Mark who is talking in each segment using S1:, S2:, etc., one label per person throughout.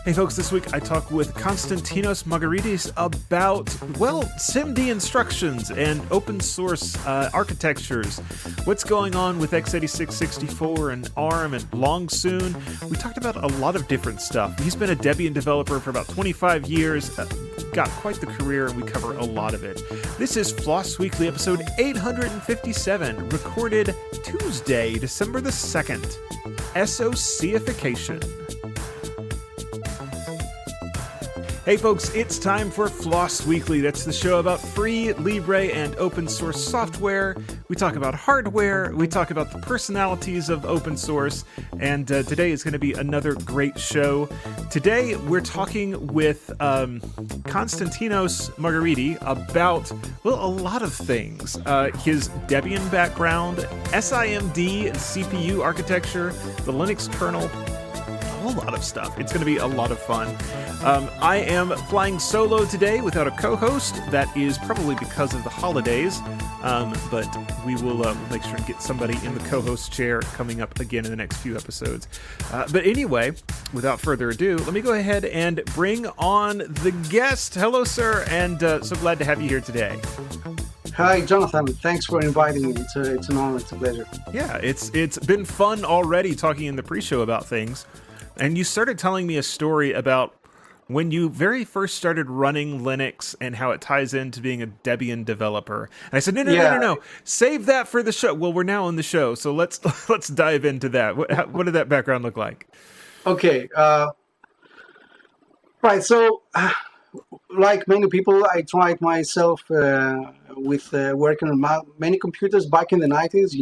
S1: Hey folks, this week I talk with Konstantinos Margaritis about, SIMD instructions and open source architectures. What's going on with x86 64 and ARM and long soon. We talked about a lot of different stuff. He's been a Debian developer for about 25 years, got quite the career, and we cover a lot of it. This is FLOSS Weekly episode 857, recorded Tuesday, December the 2nd. SOCification. Hey folks, it's time for FLOSS Weekly. That's the show about free, libre, and open source software. We talk about hardware, we talk about the personalities of open source, and today is going to be another great show. Today we're talking with Konstantinos Margaritis about, a lot of things. His Debian background, SIMD and CPU architecture, the Linux kernel, a lot of stuff. It's going to be a lot of fun. I am flying solo today without a co-host. That is probably because of the holidays, but we will make sure to get somebody in the co-host chair coming up again in the next few episodes. But anyway, without further ado, let me go ahead and bring on the guest. Hello, sir, and so glad to have you here today.
S2: Hi, Jonathan. Thanks for inviting me. It's an honor. It's a pleasure.
S1: Yeah, it's been fun already talking in the pre-show about things. And you started telling me a story about when you very first started running Linux and how it ties into being a Debian developer. And I said, no. Save that for the show. Well, we're now on the show, so let's dive into that. What did that background look like?
S2: Okay. Right. So, like many people, I tried myself with working on many computers back in the 90s,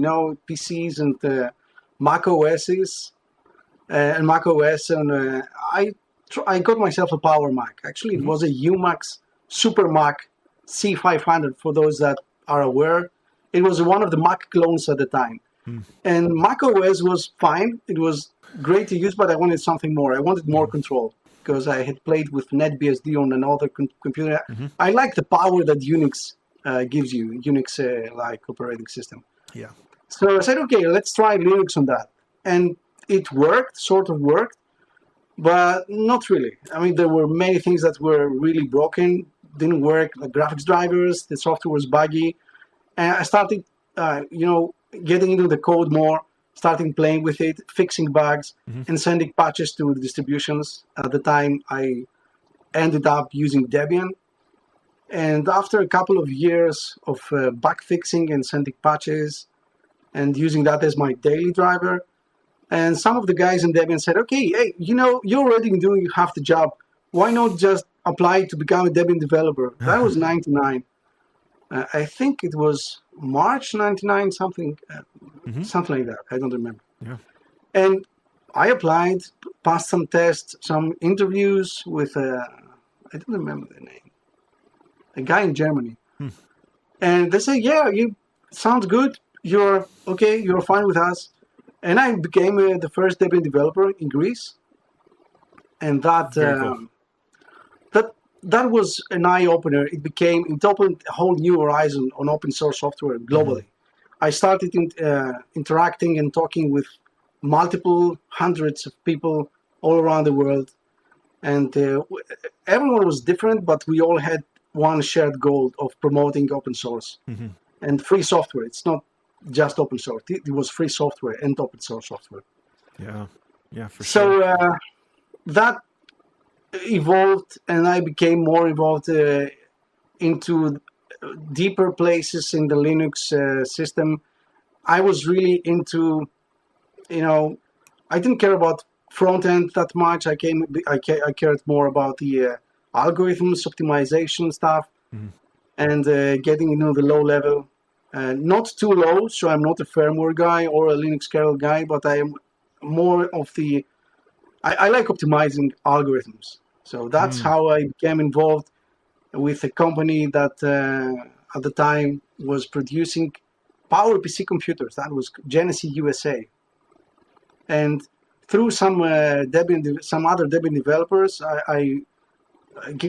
S2: PCs and Mac OSs. And Mac OS, and I got myself a Power Mac. Actually, it was a UMax Super Mac C500, for those that are aware. It was one of the Mac clones at the time. And Mac OS was fine. It was great to use, but I wanted something more. I wanted more control because I had played with NetBSD on another computer. I like the power that Unix gives you, Unix-like operating system.
S1: Yeah.
S2: So I said, okay, let's try Linux on that. And it sort of worked, but not really. I mean, there were many things that were really broken, didn't work, like graphics drivers, the software was buggy. And I started, getting into the code more, starting playing with it, fixing bugs, and sending patches to the distributions. At the time, I ended up using Debian. And after a couple of years of bug fixing and sending patches and using that as my daily driver, and some of the guys in Debian said, okay, hey, you're already doing half the job. Why not just apply to become a Debian developer? That was 99. I think it was March 99, something like that. I don't remember.
S1: Yeah.
S2: And I applied, passed some tests, some interviews with, I don't remember the name, a guy in Germany. And they say, yeah, you sounds good. You're okay. You're fine with us. And I became the first Debian developer in Greece, and that was an eye opener. It opened a whole new horizon on open source software globally. I started interacting and talking with multiple hundreds of people all around the world, and everyone was different, but we all had one shared goal of promoting open source and free software. It's not just open source. It was free software and open source software.
S1: Yeah, for sure.
S2: So that evolved, and I became more involved into deeper places in the Linux system. I was really into, I didn't care about front end that much. I cared more about the algorithms, optimization stuff, and getting into the low level. Not too low, so I'm not a firmware guy or a Linux kernel guy, but I am more of the... I like optimizing algorithms. So that's how I became involved with a company that at the time was producing PowerPC computers. That was Genesee USA. And through some other Debian developers, I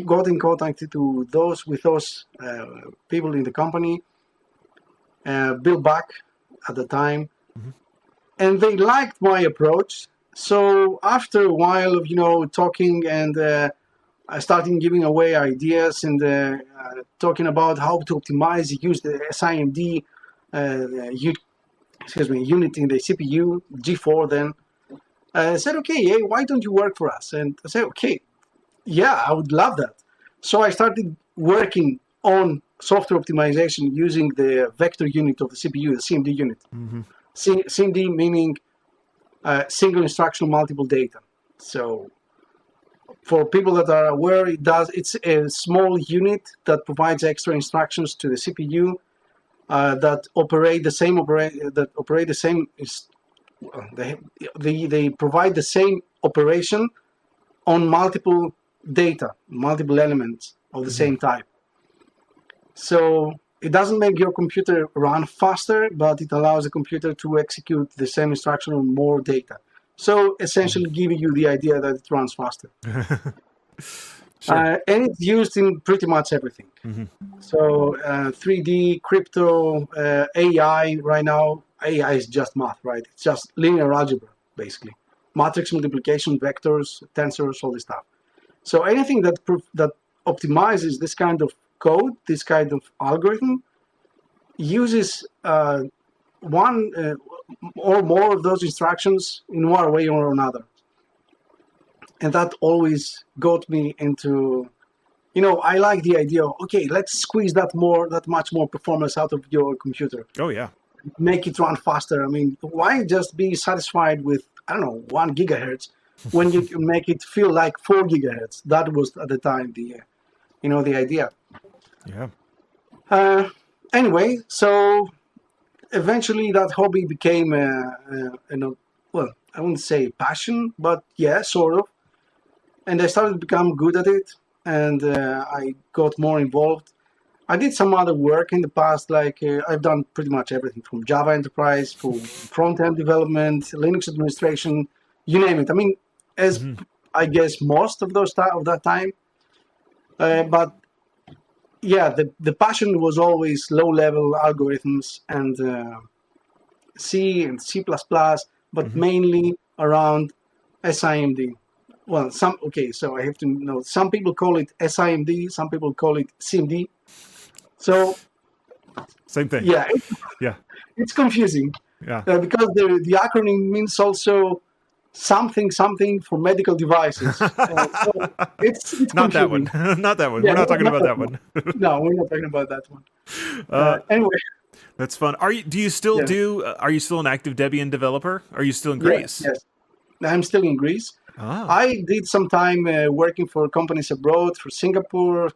S2: got in contact with those people in the company. Bill Buck at the time, and they liked my approach. So after a while of talking and I started giving away ideas and talking about how to optimize, use the SIMD unit in the CPU, G4 then. I said, okay, hey, why don't you work for us? And I said, okay, yeah, I would love that. So I started working on software optimization using the vector unit of the CPU, the CMD unit. CMD meaning single instruction, multiple data. So for people that are aware, it's a small unit that provides extra instructions to the CPU that operate the same. They provide the same operation on multiple data, multiple elements of the same type. So it doesn't make your computer run faster, but it allows the computer to execute the same instruction on more data. So essentially giving you the idea that it runs faster.
S1: Sure.
S2: And it's used in pretty much everything. So 3D, crypto, AI right now, AI is just math, right? It's just linear algebra, basically. Matrix multiplication, vectors, tensors, all this stuff. So anything that optimizes this kind of code, this kind of algorithm, uses one or more of those instructions in one way or another. And that always got me into, I like the idea of, okay, let's squeeze that much more performance out of your computer.
S1: Oh, yeah.
S2: Make it run faster. I mean, why just be satisfied with, 1 gigahertz when you can make it feel like 4 gigahertz? That was at the time the idea.
S1: Yeah.
S2: Anyway, so eventually that hobby became, well, I wouldn't say passion, but yeah, sort of. And I started to become good at it, and I got more involved. I did some other work in the past, like I've done pretty much everything from Java Enterprise, for front-end development, Linux administration, you name it. I mean, as I guess most of that time. But yeah, the passion was always low-level algorithms and C and C++, but mainly around SIMD. Well, so I have to know, some people call it SIMD, some people call it CMD. So
S1: same thing.
S2: Yeah, it's confusing.
S1: Yeah.
S2: Because the acronym means also something for medical devices. So it's
S1: Not that
S2: confusing.
S1: one. Not that one.
S2: Yeah,
S1: We're not talking about that one.
S2: No, we're not talking about that one. Anyway.
S1: That's fun. Are you still an active Debian developer? Are you still in Greece?
S2: Yes. I'm still in Greece.
S1: Ah.
S2: I did some time working for companies abroad, for Singapore,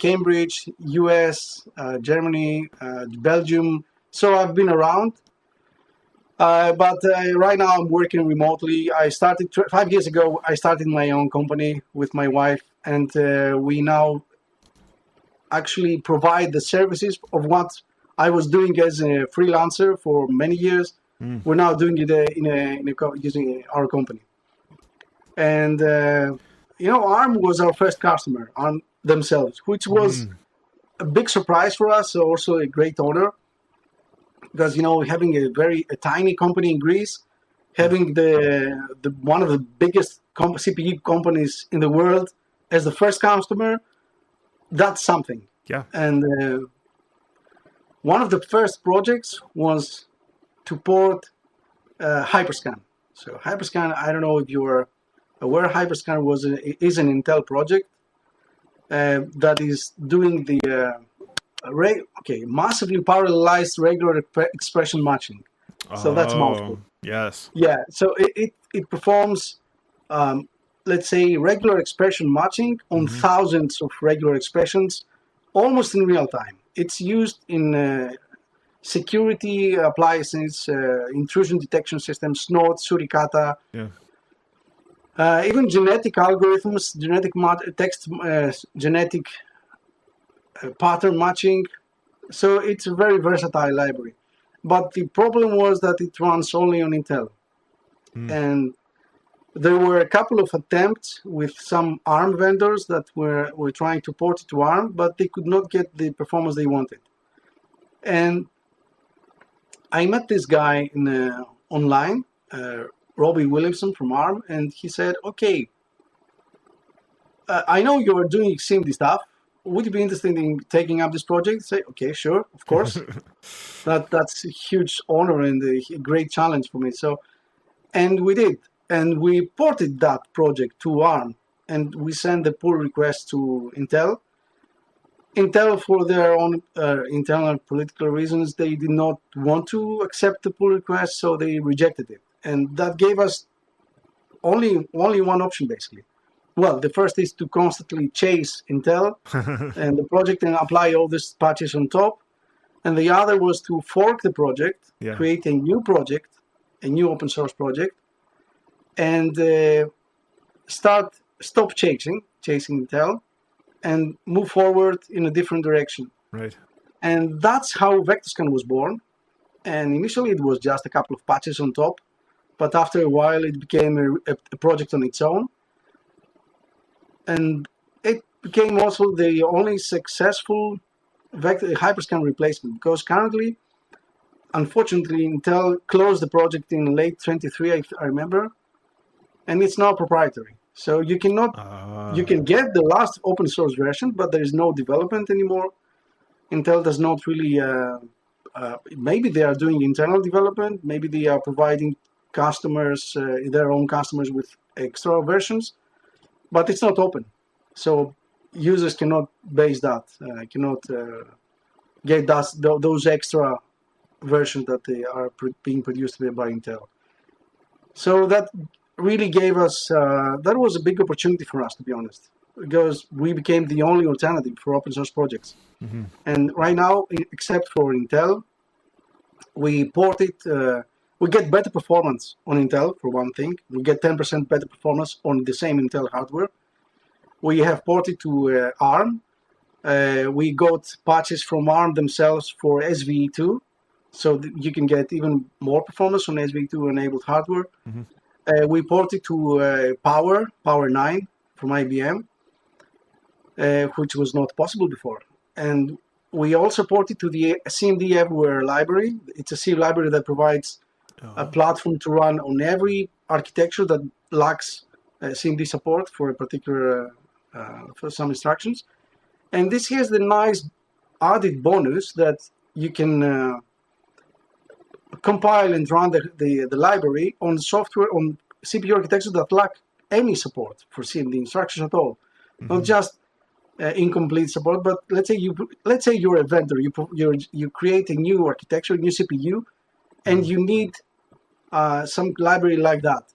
S2: Cambridge, US, Germany, Belgium. So I've been around. But right now I'm working remotely. I started 5 years ago. I started my own company with my wife, and we now actually provide the services of what I was doing as a freelancer for many years. We're now doing it using our company. And ARM was our first customer, ARM themselves, which was a big surprise for us. So also a great honor, because having a tiny company in Greece, having the one of the biggest CPU companies in the world as the first customer, that's something.
S1: Yeah.
S2: And one of the first projects was to port Hyperscan. So Hyperscan, I don't know if you were aware, Hyperscan is an Intel project that is doing the massively parallelized regular expression matching. So that's mouthful.
S1: Yes.
S2: Yeah. So it performs, let's say, regular expression matching on thousands of regular expressions, almost in real time. It's used in security appliances, intrusion detection systems, Snort, Suricata.
S1: Yeah.
S2: Even genetic algorithms, genetic pattern matching. So it's a very versatile library. But the problem was that it runs only on Intel. And there were a couple of attempts with some ARM vendors that were trying to port it to ARM, but they could not get the performance they wanted. And I met this guy online, Robbie Williamson from ARM, and he said, "Okay, I know you're doing CMD stuff. Would you be interested in taking up this project?" Say, "Okay, sure, of course." That's a huge honor and a great challenge for me. So, and we did, and we ported that project to ARM, and we sent the pull request to Intel. Intel, for their own internal political reasons, they did not want to accept the pull request, so they rejected it. And that gave us only one option, basically. Well, the first is to constantly chase Intel and the project and apply all these patches on top. And the other was to fork the project, create a new project, a new open source project, and stop chasing Intel, and move forward in a different direction.
S1: Right.
S2: And that's how FLOSS was born. And initially it was just a couple of patches on top, but after a while it became a project on its own. And it became also the only successful Hyperscan replacement, because currently, unfortunately, Intel closed the project in late 23, I remember, and it's now proprietary. So you cannot, you can get the last open source version, but there is no development anymore. Intel does not really, maybe they are doing internal development, maybe they are providing customers, their own customers with extra versions, but it's not open. So users cannot base that, cannot get those extra versions that they are being produced by Intel. So that really gave us, that was a big opportunity for us, to be honest, because we became the only alternative for open source projects. Mm-hmm. And right now, except for Intel, we port it, we get better performance on Intel, for one thing. We get 10% better performance on the same Intel hardware. We have ported to ARM. We got patches from ARM themselves for SVE2, so you can get even more performance on SVE2 enabled hardware. Mm-hmm. We ported to Power 9 from IBM, which was not possible before. And we also ported to the CMD Everywhere library. It's a C library that provides a platform to run on every architecture that lacks CMD support for a particular, for some instructions. And this has the nice added bonus that you can compile and run the library on software, on CPU architectures that lack any support for CMD instructions at all. Mm-hmm. Not just incomplete support, but let's say you're a vendor, you create a new architecture, a new CPU, and you need some library like that,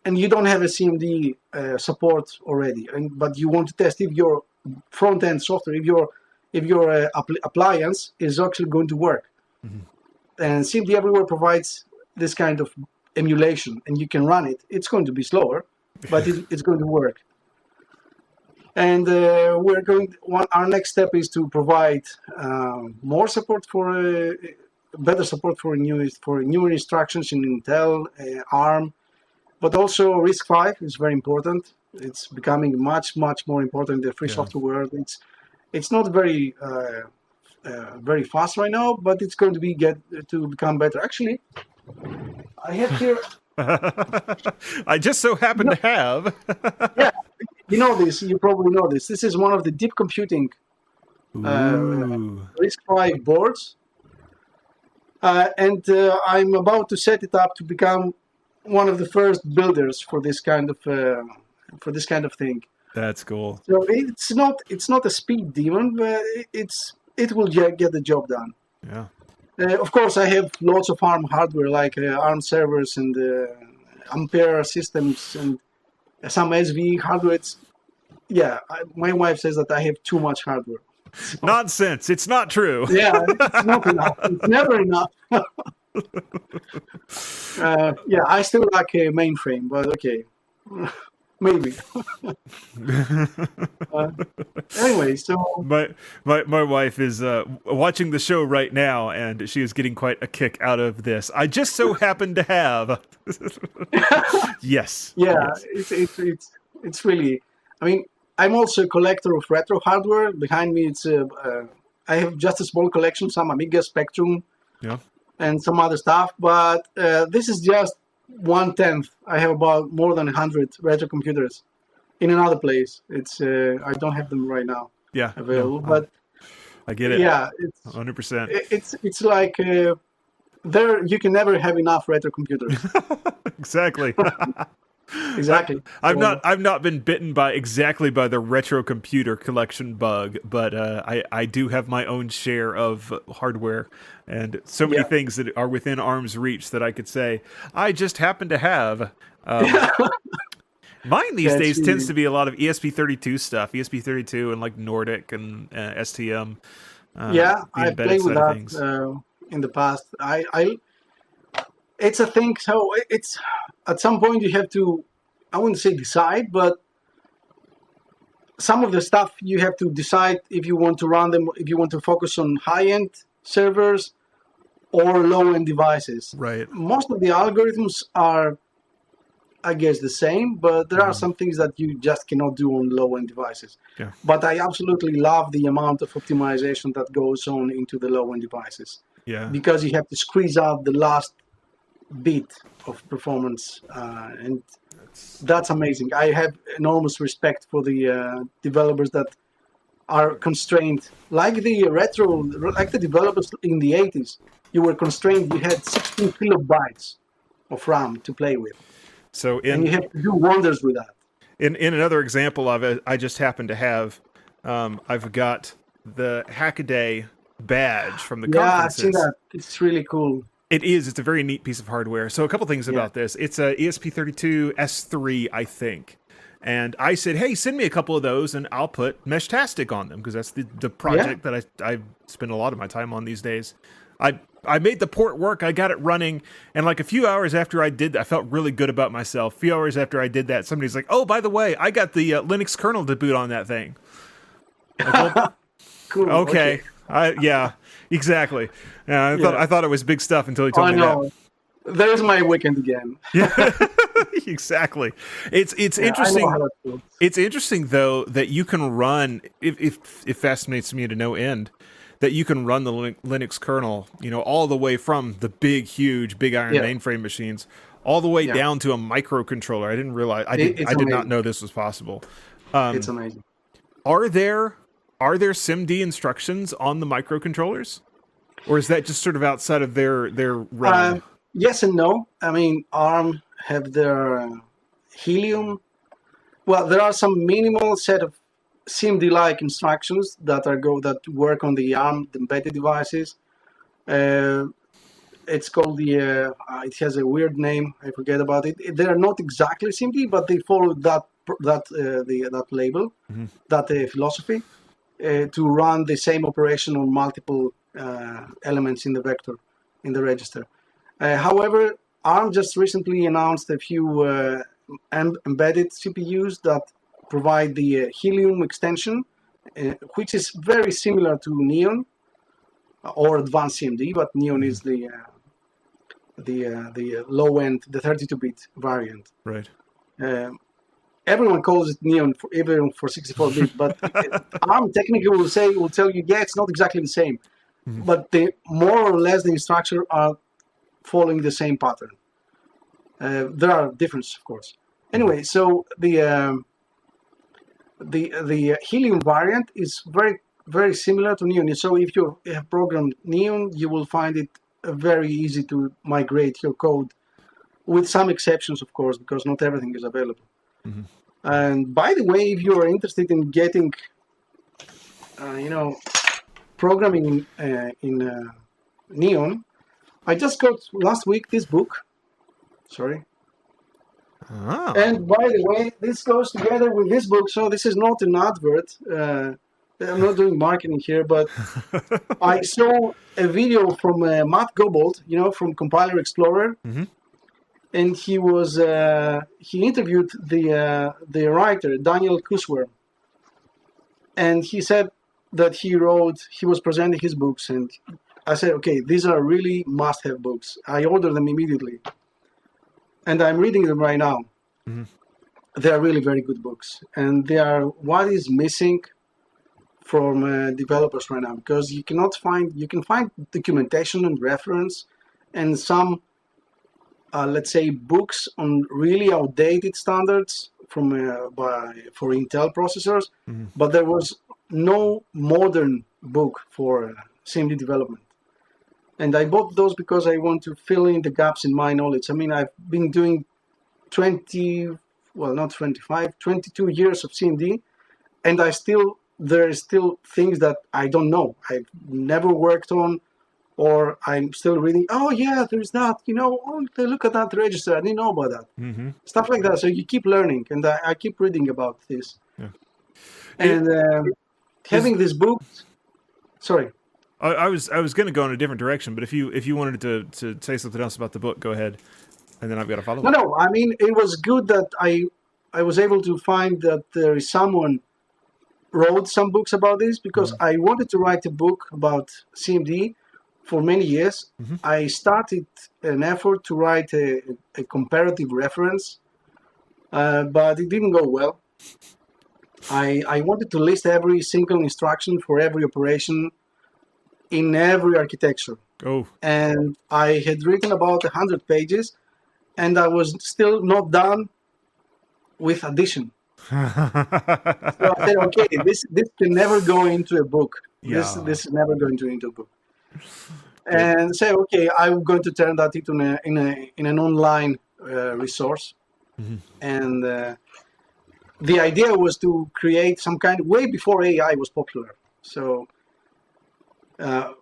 S2: and you don't have a CMD support already, but you want to test if your front-end software, if your appliance is actually going to work. Mm-hmm. And CMD Everywhere provides this kind of emulation, and you can run it. It's going to be slower, but it's going to work. And our next step is to provide more support for better support for newer instructions in Intel, ARM, but also RISC-V is very important. It's becoming much more important in the free software world. It's not very very fast right now, but it's going to become better. Actually, I have here.
S1: I just so happen to have.
S2: Yeah, you know this. You probably know this. This is one of the deep computing RISC-V boards, and I'm about to set it up to become one of the first builders for this kind of thing.
S1: That's cool.
S2: So it's not a speed demon, but it will get the job done.
S1: Yeah.
S2: Of course, I have lots of ARM hardware, like ARM servers and Ampere systems and some SVE hardware. My wife says that I have too much hardware. So,
S1: nonsense. It's not true.
S2: Yeah, it's not enough. It's never enough. I still like a mainframe, but okay. Maybe. Anyway, so
S1: my wife is watching the show right now, and she is getting quite a kick out of this. I just so happen to have. Yes.
S2: Yeah,
S1: yes.
S2: It's really. I mean, I'm also a collector of retro hardware. Behind me, I have just a small collection, some Amiga, Spectrum, and some other stuff. But this is just 1/10. I have about more than 100 retro computers in another place. It's I don't have them right now
S1: Yeah,
S2: available,
S1: no,
S2: but
S1: I get it.
S2: yeah,
S1: 100%.
S2: it's like there you can never have enough retro computers.
S1: Exactly.
S2: Exactly. So
S1: I've not been bitten by the retro computer collection bug, but I do have my own share of hardware and so many
S2: yeah,
S1: things that are within arm's reach that I could say I just happen to have. Um, Mine these
S2: that's
S1: days tends
S2: really
S1: to be a lot of ESP32 stuff, ESP32 and like Nordic and STM,
S2: yeah.
S1: the
S2: I
S1: embedded
S2: played with
S1: side of
S2: that
S1: things.
S2: in the past. I it's a thing. So it's at some point you have to, I wouldn't say decide, but some of the stuff you have to decide if you want to run them, if you want to focus on high-end servers or low-end devices.
S1: Right.
S2: Most of the algorithms are, I guess, the same, but there are
S1: Mhm.
S2: some things that you just cannot do on low-end devices.
S1: Yeah.
S2: But I absolutely love the amount of optimization that goes on into the low-end devices
S1: Yeah.
S2: because you have to squeeze out the last bit of performance, and
S1: That's
S2: that's amazing. I have enormous respect for the developers that are constrained, like the developers in the 80s. You were constrained. You had 16 kilobytes of RAM to play with,
S1: so
S2: and you
S1: in
S2: have to do wonders with that.
S1: in another example of it, I just happen to have I've got the Hackaday badge from the
S2: Yeah, I've seen
S1: conferences.
S2: that. It's really cool.
S1: It is. It's a very neat piece of hardware. So a couple things
S2: Yeah,
S1: about this. It's a ESP32 S3, I think. And I said, hey, send me a couple of those and I'll put Meshtastic on them because that's the
S2: yeah.
S1: project that I spend a lot of my time on these days. I made the port work. I got it running. And like a few hours after I did that, I felt really good about myself. A few hours after I did that, somebody's like, oh, by the way, I got the Linux kernel to boot on that thing. Like, well,
S2: Cool. Okay.
S1: okay. Yeah, exactly. Yeah,
S2: Yeah.
S1: I thought it was big stuff until he told
S2: I
S1: me that.
S2: know. There's my weekend again.
S1: Yeah, exactly. It's
S2: Yeah, I know how
S1: interesting.
S2: that feels.
S1: It's interesting though that you can run. If it fascinates me to no end that you can run the Linux kernel. You know, all the way from the huge, big iron
S2: Yeah,
S1: mainframe machines, all the way
S2: yeah.
S1: down to a microcontroller. I didn't realize.
S2: It's
S1: I did not
S2: amazing.
S1: know this was possible.
S2: It's amazing.
S1: Are there SIMD instructions on the microcontrollers, or is that just sort of outside of their realm?
S2: Yes and no. I mean, ARM have their Helium. Well, there are some minimal set of SIMD-like instructions that work on the ARM embedded devices. Uh, it's called it has a weird name. I forget about it. They are not exactly SIMD, but they follow that label,
S1: Mhm.
S2: that philosophy, to run the same operation on multiple elements in the vector, in the register. However, ARM just recently announced a few embedded CPUs that provide the Helium extension, which is very similar to Neon or Advanced CMD, but Neon is the low end, the 32-bit variant.
S1: Right.
S2: Everyone calls it Neon, even for 64-bit, but ARM technically will tell you, yeah, it's not exactly the same,
S1: Mhm.
S2: but more or less the instructions are following the same pattern. There are differences, of course. Anyway, so the Helium variant is very similar to Neon. So if you have programmed Neon, you will find it very easy to migrate your code, with some exceptions, of course, because not everything is available.
S1: Mhm.
S2: And by the way, if you are interested in getting, programming in Neon, I just got last week this book. Sorry.
S1: Ah.
S2: And by the way, this goes together with this book. So this is not an advert. I'm not doing marketing here, but I saw a video from Matt Gobold, from Compiler Explorer,
S1: Mhm.
S2: and he interviewed the writer Daniel Kuswer, and he said that he was presenting his books, and I said, okay, these are really must-have books. I ordered them immediately, and I'm reading them right now.
S1: Mhm.
S2: They are really very good books, and they are what is missing from developers right now, because you can find documentation and reference and some let's say, books on really outdated standards for Intel processors, but there was no modern book for CMD development. And I bought those because I want to fill in the gaps in my knowledge. I mean, I've been doing 22 years of CMD, and there are still things that I don't know. I've never worked on, or I'm still reading, oh yeah, there's that, oh, look at that register, I didn't know about that. Stuff like that. So you keep learning, and I keep reading about this.
S1: Yeah.
S2: And having this book, sorry.
S1: I was going to go in a different direction, but if you wanted to say something else about the book, go ahead, and then I've got to follow.
S2: No, I mean, it was good that I was able to find that there is someone wrote some books about this, because I wanted to write a book about CMD for many years. I started an effort to write a comparative reference, but it didn't go well. I wanted to list every single instruction for every operation in every architecture.
S1: Oh.
S2: And I had written about 100 pages, and I was still not done with addition. So I said, okay, this can never go into a book.
S1: Yeah.
S2: This is never going to into a book. And say, okay, I'm going to turn that into in an online resource. And the idea was to create some kind, way before AI was popular. So I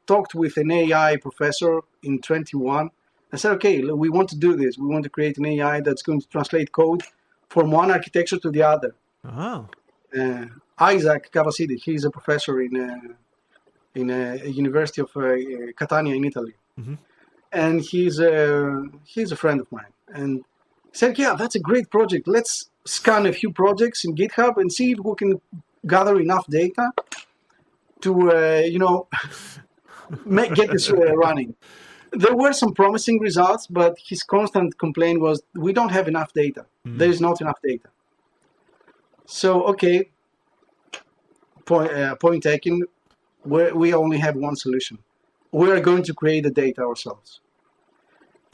S2: talked with an AI professor in 21. I said, okay, we want to do this. We want to create an AI that's going to translate code from one architecture to the other.
S1: Oh.
S2: Isaac Cavasidi, he's a professor in a University of Catania in Italy. And he's a friend of mine. And he said, yeah, that's a great project. Let's scan a few projects in GitHub and see if we can gather enough data to, get this running. There were some promising results, but his constant complaint was, we don't have enough data. There is not enough data. So, okay, point taken, we only have one solution. We are going to create the data ourselves.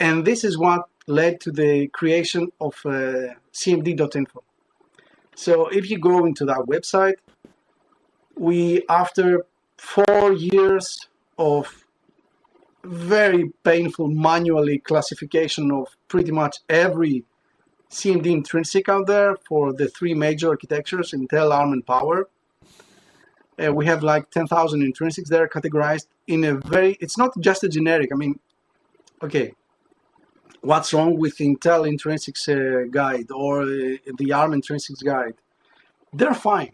S2: And this is what led to the creation of cmd.info. So if you go into that website, after 4 years of very painful manually classification of pretty much every CMD intrinsic out there for the three major architectures, Intel, ARM, and Power. We have like 10,000 intrinsics there categorized in it's not just a generic, okay, what's wrong with Intel intrinsics guide or the ARM intrinsics guide? They're fine,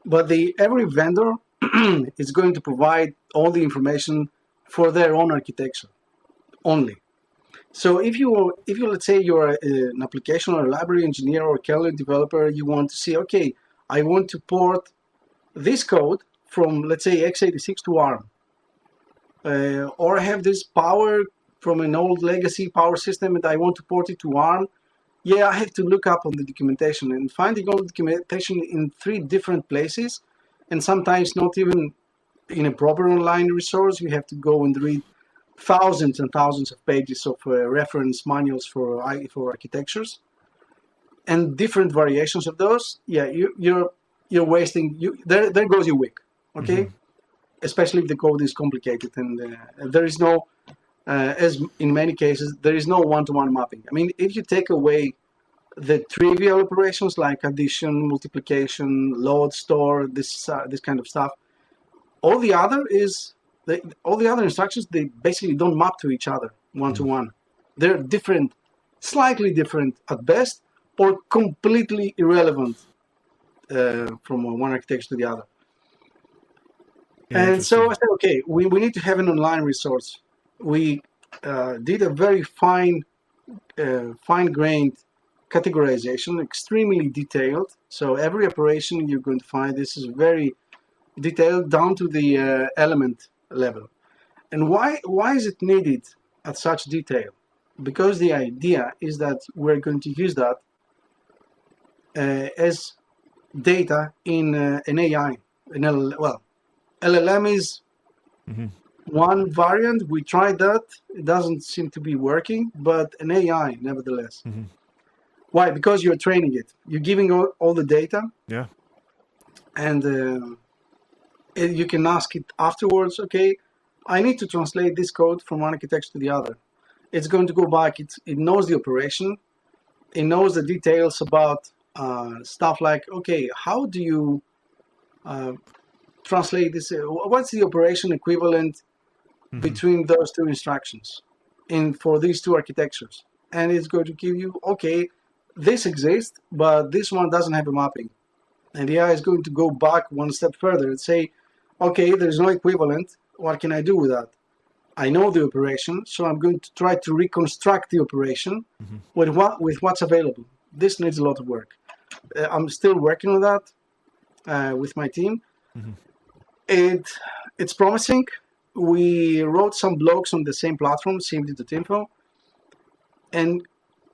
S2: but every vendor is going to provide all the information for their own architecture only. So if you let's say you're an application or a library engineer or a kernel developer, you want to see, okay, I want to port this code from, let's say, x86 to ARM, or I have this power from an old legacy power system and I want to port it to ARM. Yeah, I have to look up on the documentation, and finding all the documentation in 3 different places, and sometimes not even in a proper online resource. You have to go and read thousands and thousands of pages of reference manuals for architectures, and different variations of those. Yeah, you're wasting. There goes your week. Okay, especially if the code is complicated, and there is no, as in many cases, there is no one-to-one mapping. If you take away the trivial operations like addition, multiplication, load, store, this kind of stuff, all the other instructions, they basically don't map to each other one-to-one. They're different, slightly different at best, or completely irrelevant from one architecture to the other. And so I said, okay, we need to have an online resource. We did a very fine-grained categorization, extremely detailed. So every operation you're going to find, this is very detailed down to the element level. And why is it needed at such detail? Because the idea is that we're going to use that as data in an AI. LLM is one variant. We tried that. It doesn't seem to be working, but an AI nevertheless.
S1: Mm-hmm.
S2: Why? Because you're training it. You're giving all the data.
S1: Yeah.
S2: And you can ask it afterwards, okay, I need to translate this code from one architecture to the other. It's going to go back. It knows the operation. It knows the details about stuff like, okay, how do you translate this? What's the operation equivalent between those two instructions for these two architectures? And it's going to give you, okay, this exists, but this one doesn't have a mapping. And the AI is going to go back one step further and say, okay, there's no equivalent. What can I do with that? I know the operation, so I'm going to try to reconstruct the operation with what's available. This needs a lot of work. I'm still working on that with my team. It's promising. We wrote some blogs on the same platform, cmd.info, and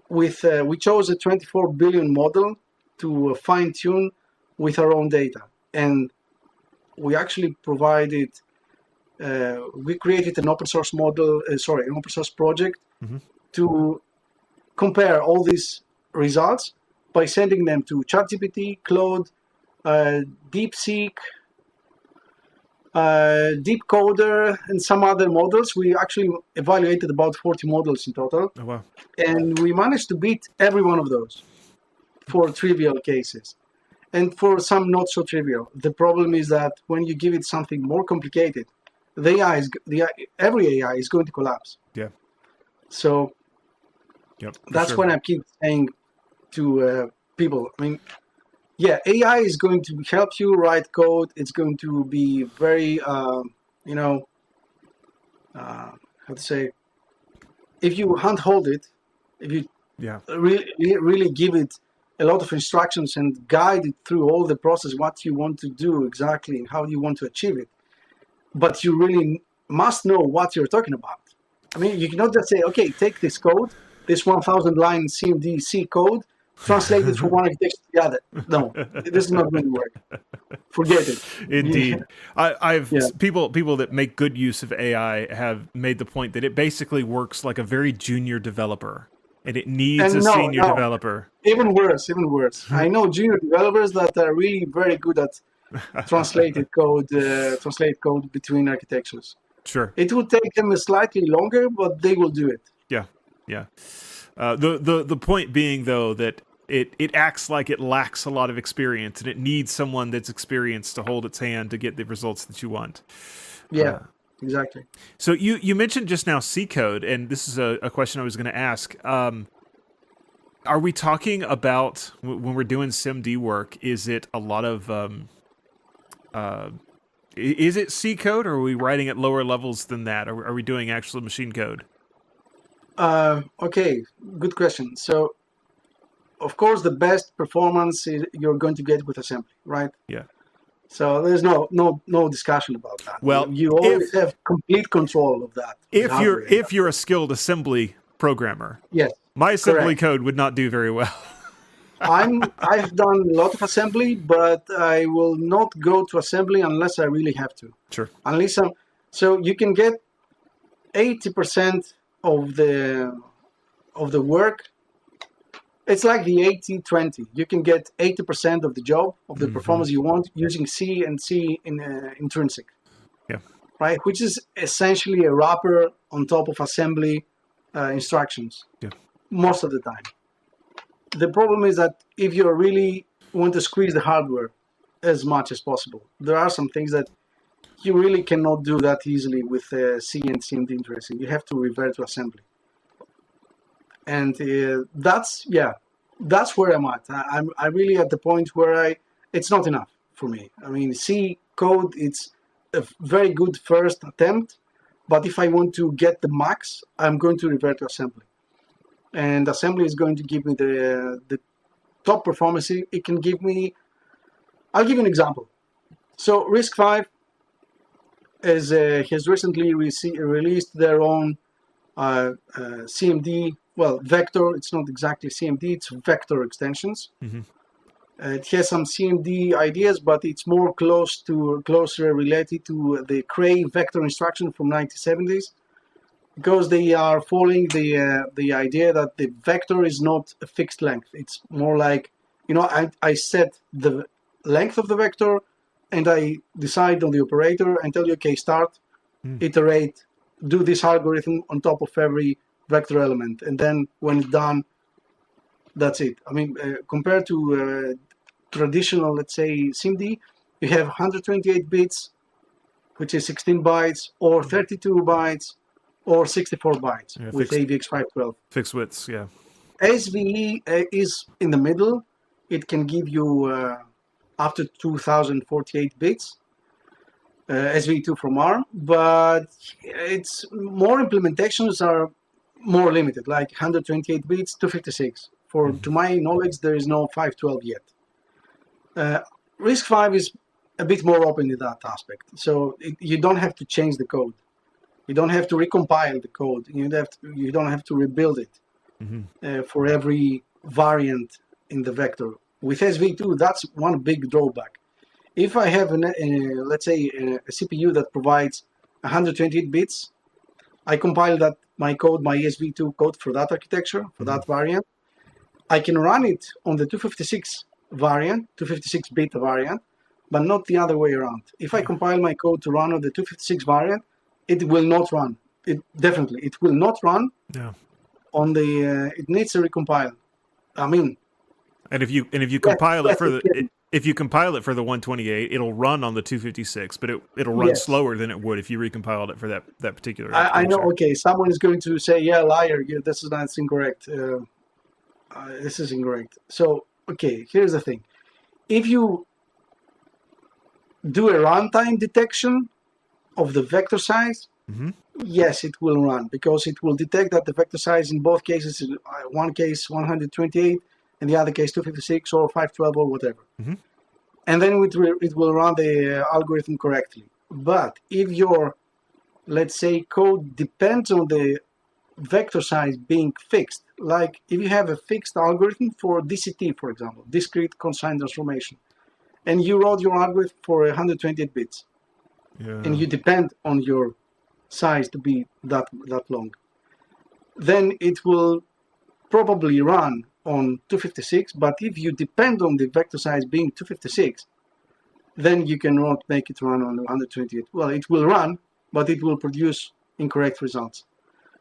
S2: we chose a 24 billion model to fine-tune with our own data. And we actually provided, we created an open source model, an open source project to compare all these results by sending them to ChatGPT, Claude, DeepSeek, DeepCoder, and some other models. We actually evaluated about 40 models in total.
S1: Oh, wow.
S2: And we managed to beat every one of those for trivial cases. And for some not so trivial. The problem is that when you give it something more complicated, every AI is going to collapse.
S1: Yeah.
S2: So that's what I keep saying to people. I mean, yeah, AI is going to help you write code. It's going to be very, how to say, if you handhold it, if you really give it a lot of instructions and guide it through all the process, what you want to do exactly and how you want to achieve it. But you really must know what you're talking about. I mean, you cannot just say, okay, take this code, this 1,000 line CMD code, translate it from one architecture to the other. No, this is not going to work. Forget it.
S1: Indeed. People that make good use of AI have made the point that it basically works like a very junior developer. And it needs a senior developer.
S2: Even worse. I know junior developers that are really very good at translate code between architectures.
S1: Sure.
S2: It will take them slightly longer, but they will do it.
S1: Yeah. The point being, though, that it acts like it lacks a lot of experience, and it needs someone that's experienced to hold its hand to get the results that you want.
S2: Yeah. Exactly.
S1: So you mentioned just now C code, and this is a question I was going to ask. Are we talking about, when we're doing SIMD work, is it a lot of, is it C code, or are we writing at lower levels than that? Are we doing actual machine code?
S2: Okay, good question. So, of course, the best performance you're going to get with assembly, right?
S1: Yeah.
S2: So there's no discussion about that.
S1: Well,
S2: you always have complete control of that.
S1: If you're a skilled assembly programmer,
S2: yes,
S1: my assembly code would not do very well.
S2: I've done a lot of assembly, but I will not go to assembly unless I really have to.
S1: Sure.
S2: So you can get 80% of the work. It's like the 80-20. You can get 80% of the job, of the performance you want, using C and C intrinsic.
S1: Yeah.
S2: Right? Which is essentially a wrapper on top of assembly instructions.
S1: Yeah.
S2: Most of the time. The problem is that if you really want to squeeze the hardware as much as possible, there are some things that you really cannot do that easily with C and CMD intrinsic. You have to revert to assembly. And that's where I'm at. I'm really at the point where it's not enough for me. I mean, C code, it's a very good first attempt, but if I want to get the max, I'm going to revert to assembly. And assembly is going to give me the top performance it can give me. I'll give you an example. So RISC-V has recently released their own CMD. Well, vector, it's not exactly CMD, it's vector extensions. It has some CMD ideas, but it's more closer related to the Cray vector instruction from 1970s, because they are following the idea that the vector is not a fixed length. It's more like, I set the length of the vector, and I decide on the operator and tell you, okay, start, iterate, do this algorithm on top of every vector element, and then when it's done, that's it. I mean, compared to traditional, let's say, SIMD, you have 128 bits, which is 16 bytes, or 32 bytes, or 64 bytes with AVX512.
S1: Fixed widths, yeah.
S2: SVE is in the middle. It can give you up to 2048 bits, SVE2 from ARM, but it's more implementations are more limited, like 128 bits, 256. To my knowledge, there is no 512 yet. RISC-V is a bit more open in that aspect. So you don't have to change the code. You don't have to recompile the code. You don't have to rebuild it for every variant in the vector. With SV2, that's one big drawback. If I have, let's say, a CPU that provides 128 bits, I compile my SV2 code for that architecture, for that variant. I can run it on the 256 variant, 256-bit variant, but not the other way around. If I compile my code to run on the 256 variant, it will not run. It will not run.
S1: Yeah.
S2: On the it needs a recompile. I mean,
S1: and if you compile it for if you compile it for the 128, it'll run on the 256, but it'll run slower than it would if you recompiled it for that particular.
S2: I know. Okay, someone is going to say, "Yeah, liar. That's incorrect. This is incorrect." So, okay, here's the thing: if you do a runtime detection of the vector size, yes, it will run, because it will detect that the vector size in both cases is one case 128 and the other case 256 or 512 or whatever. And then it will run the algorithm correctly. But if your, let's say, code depends on the vector size being fixed, like if you have a fixed algorithm for DCT, for example, discrete consigned transformation, and you wrote your algorithm for 128 bits, and you depend on your size to be that long, then it will probably run on 256. But if you depend on the vector size being 256, then you cannot make it run on 128. Well, it will run, but it will produce incorrect results.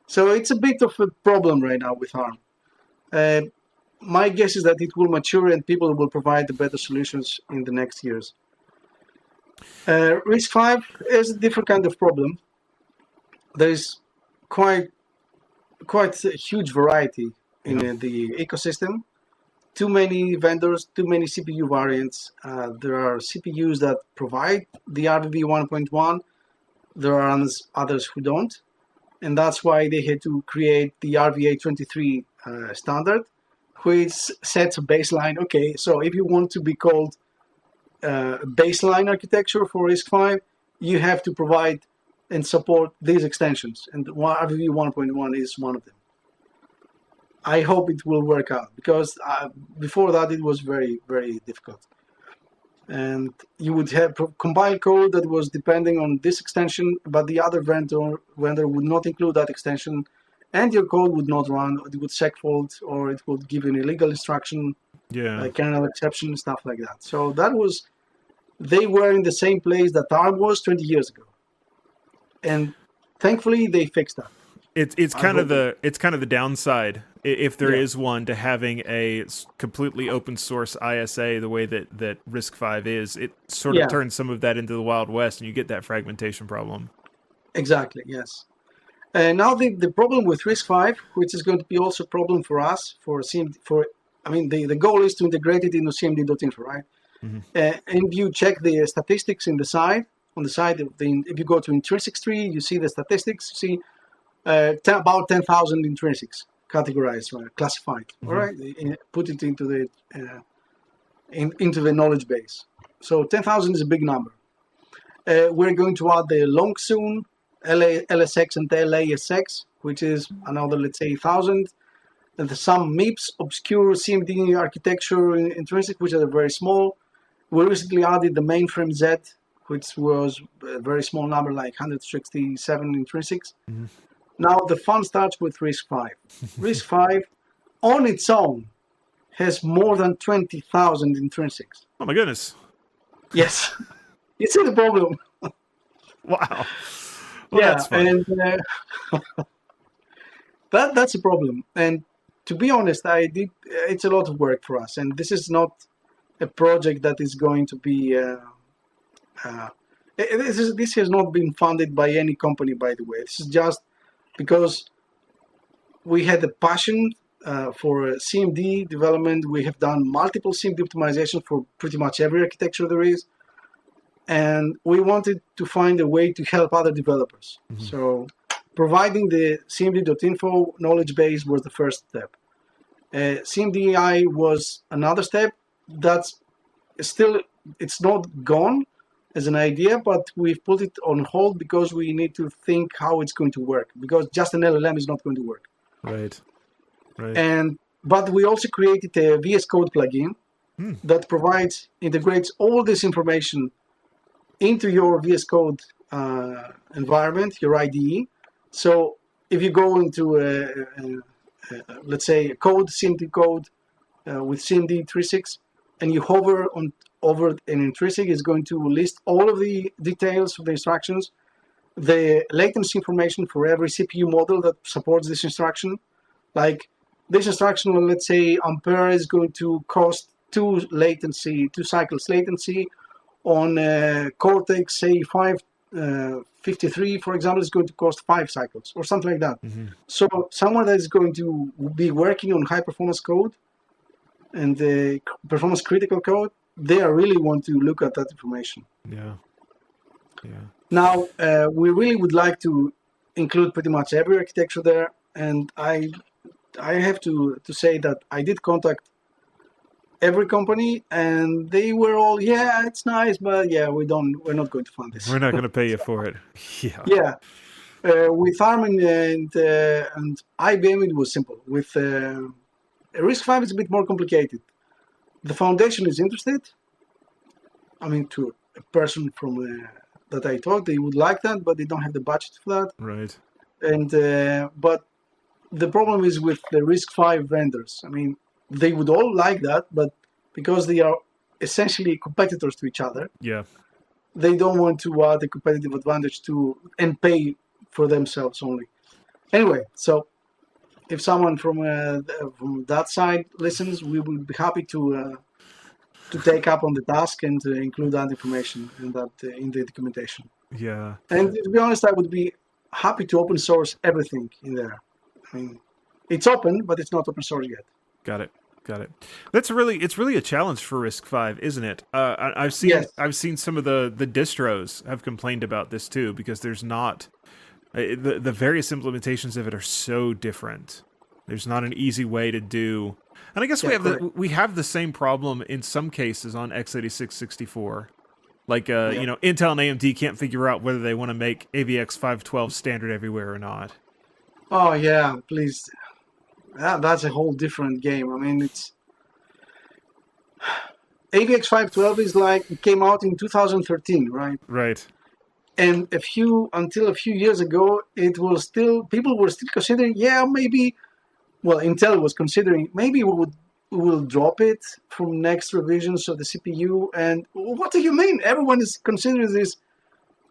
S2: So it's a bit of a problem right now with ARM. My guess is that it will mature and people will provide the better solutions in the next years. RISC-V is a different kind of problem. There is quite a huge variety in the ecosystem. Too many vendors, too many CPU variants. There are CPUs that provide the RVV 1.1. There are others who don't. And that's why they had to create the RVA23 standard, which sets a baseline. Okay, so if you want to be called baseline architecture for RISC-V, you have to provide and support these extensions. And RVV 1.1 is one of them. I hope it will work out, because before that it was very, very difficult. And you would have compile code that was depending on this extension, but the other vendor would not include that extension, and your code would not run. It would segfault, or it would give an illegal instruction, like kernel exception, stuff like that. So they were in the same place that ARM was 20 years ago, and thankfully they fixed that.
S1: It's kind of the downside, if there is one, to having a completely open source ISA the way that RISC-V is. It sort of turns some of that into the Wild West, and you get that fragmentation problem. Exactly,
S2: yes. Now the problem with RISC-V, which is going to be also a problem for us, the goal is to integrate it into CMD.info, right? And you check the statistics on the side if you go to intrinsics tree, you see the statistics, you see about 10,000 intrinsics categorized, classified. All right, put it into the knowledge base. So 10,000 is a big number. We're going to add the long soon LSX and LASX, which is another, let's say, 1,000. and some MIPS, obscure CMD architecture intrinsic, which are very small. We recently added the mainframe Z, which was a very small number, like 167 intrinsics.
S1: Mm-hmm.
S2: Now the fun starts with RISC-V. RISC-V on its own has more than 20,000 intrinsics.
S1: Oh my goodness.
S2: Yes. You see the problem?
S1: Wow. Well,
S2: Yeah,
S1: that's fun.
S2: and that's a problem. And to be honest, it's a lot of work for us. And this is not a project that is going to be... this has not been funded by any company, by the way. This is just because we had a passion for CMD development. We have done multiple CMD optimizations for pretty much every architecture there is. And we wanted to find a way to help other developers. Mm-hmm. So providing the cmd.info knowledge base was the first step. CMDI was another step. That's still, it's not gone as an idea, but we've put it on hold because we need to think how it's going to work, because just an LLM is not going to work.
S1: Right.
S2: But we also created a VS Code plugin that integrates all this information into your VS Code environment, your IDE. So if you go into, let's say, CMD code with CMD 3.6, and you hover over an intrinsic, is going to list all of the details of the instructions, the latency information for every CPU model that supports this instruction. Like this instruction, let's say Ampere is going to cost 2 cycles latency. On Cortex, say 553, for example, is going to cost 5 cycles or something like that. Mm-hmm. So someone that is going to be working on high performance code and the performance critical code, they really want to look at that information.
S1: Yeah.
S2: Now, we really would like to include pretty much every architecture there. And I have to say that I did contact every company, and they were all, yeah, it's nice, but yeah, we're not going to fund this.
S1: We're not going to pay you for it. Yeah.
S2: Yeah. With ARM and IBM, it was simple. With RISC-V, it's a bit more complicated. The foundation is interested. I mean, to a person from that I thought they would like that, but they don't have the budget for that.
S1: Right.
S2: And but the problem is with the RISC-V vendors. I mean, they would all like that, but because they are essentially competitors to each other, they don't want to add a competitive advantage and pay for themselves only. Anyway, so if someone from that side listens, we will be happy to take up on the task and to include that information in the documentation.
S1: Yeah.
S2: And to be honest, I would be happy to open source everything in there. I mean, it's open, but it's not open source yet.
S1: Got it. It's really a challenge for RISC-V, isn't it? I've seen some of the distros have complained about this too, because there's not the various implementations of it are so different. There's not an easy way to do, and I guess we have the same problem in some cases on x86-64. Like Intel and AMD can't figure out whether they want to make AVX 512 standard everywhere or not.
S2: Oh yeah, please. That's a whole different game. I mean, it's AVX 512 is like it came out in 2013, right?
S1: Right.
S2: And until a few years ago, people were still considering, maybe. Well, Intel was considering maybe we will drop it from next revisions of the CPU. And what do you mean? Everyone is considering this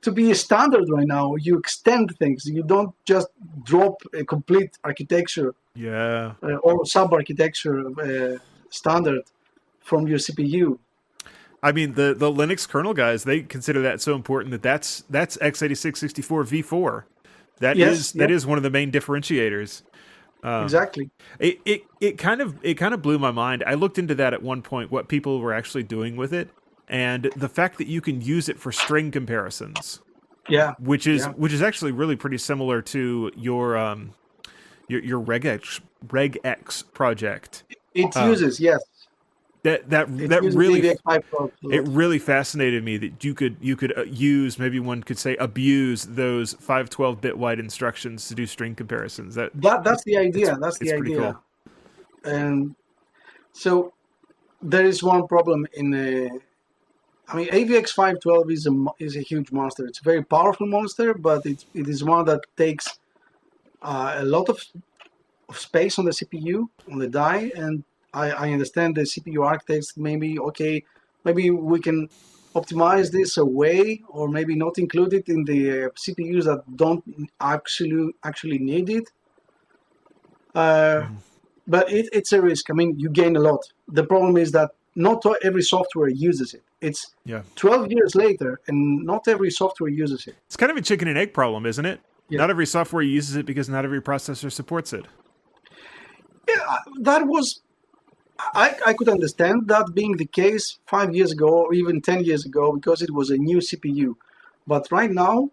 S2: to be a standard right now. You extend things. You don't just drop a complete architecture.
S1: Yeah.
S2: Or sub-architecture standard from your CPU.
S1: I mean, the Linux kernel guys, they consider that so important that's x86-64 v4. That is one of the main differentiators.
S2: Exactly.
S1: It kind of blew my mind. I looked into that at one point, what people were actually doing with it, and the fact that you can use it for string comparisons.
S2: Yeah.
S1: Which is actually really pretty similar to your regex project.
S2: It uses, yes.
S1: That really it really fascinated me that you could use, maybe one could say abuse those 512-bit wide instructions to do string comparisons. That's
S2: the idea. That's the idea.
S1: Cool.
S2: And so there is one problem in. AVX 512 is a huge monster. It's a very powerful monster, but it is one that takes a lot of space on the CPU, on the die, and I understand the CPU architects maybe we can optimize this away, or maybe not include it in the CPUs that don't actually need it. But it's a risk. I mean, you gain a lot. The problem is that not every software uses it. It's 12 years later, and not every software uses it.
S1: It's kind of a chicken and egg problem, isn't it?
S2: Yeah.
S1: Not every software uses it because not every processor supports it.
S2: Yeah, that was... I could understand that being the case 5 years ago, or even 10 years ago, because it was a new CPU. But right now,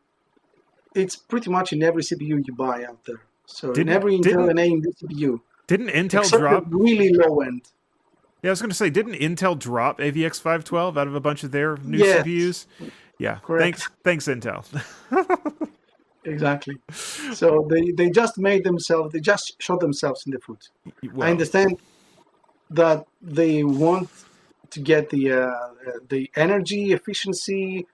S2: it's pretty much in every CPU you buy out there. So in every Intel and AMD CPU.
S1: Didn't Intel
S2: except
S1: drop...
S2: the really low end.
S1: Yeah, I was going to say, didn't Intel drop AVX 512 out of a bunch of their new CPUs? Yeah,
S2: correct.
S1: Thanks Intel.
S2: Exactly. So they just shot themselves in the foot.
S1: Well,
S2: I understand that they want to get the energy efficiency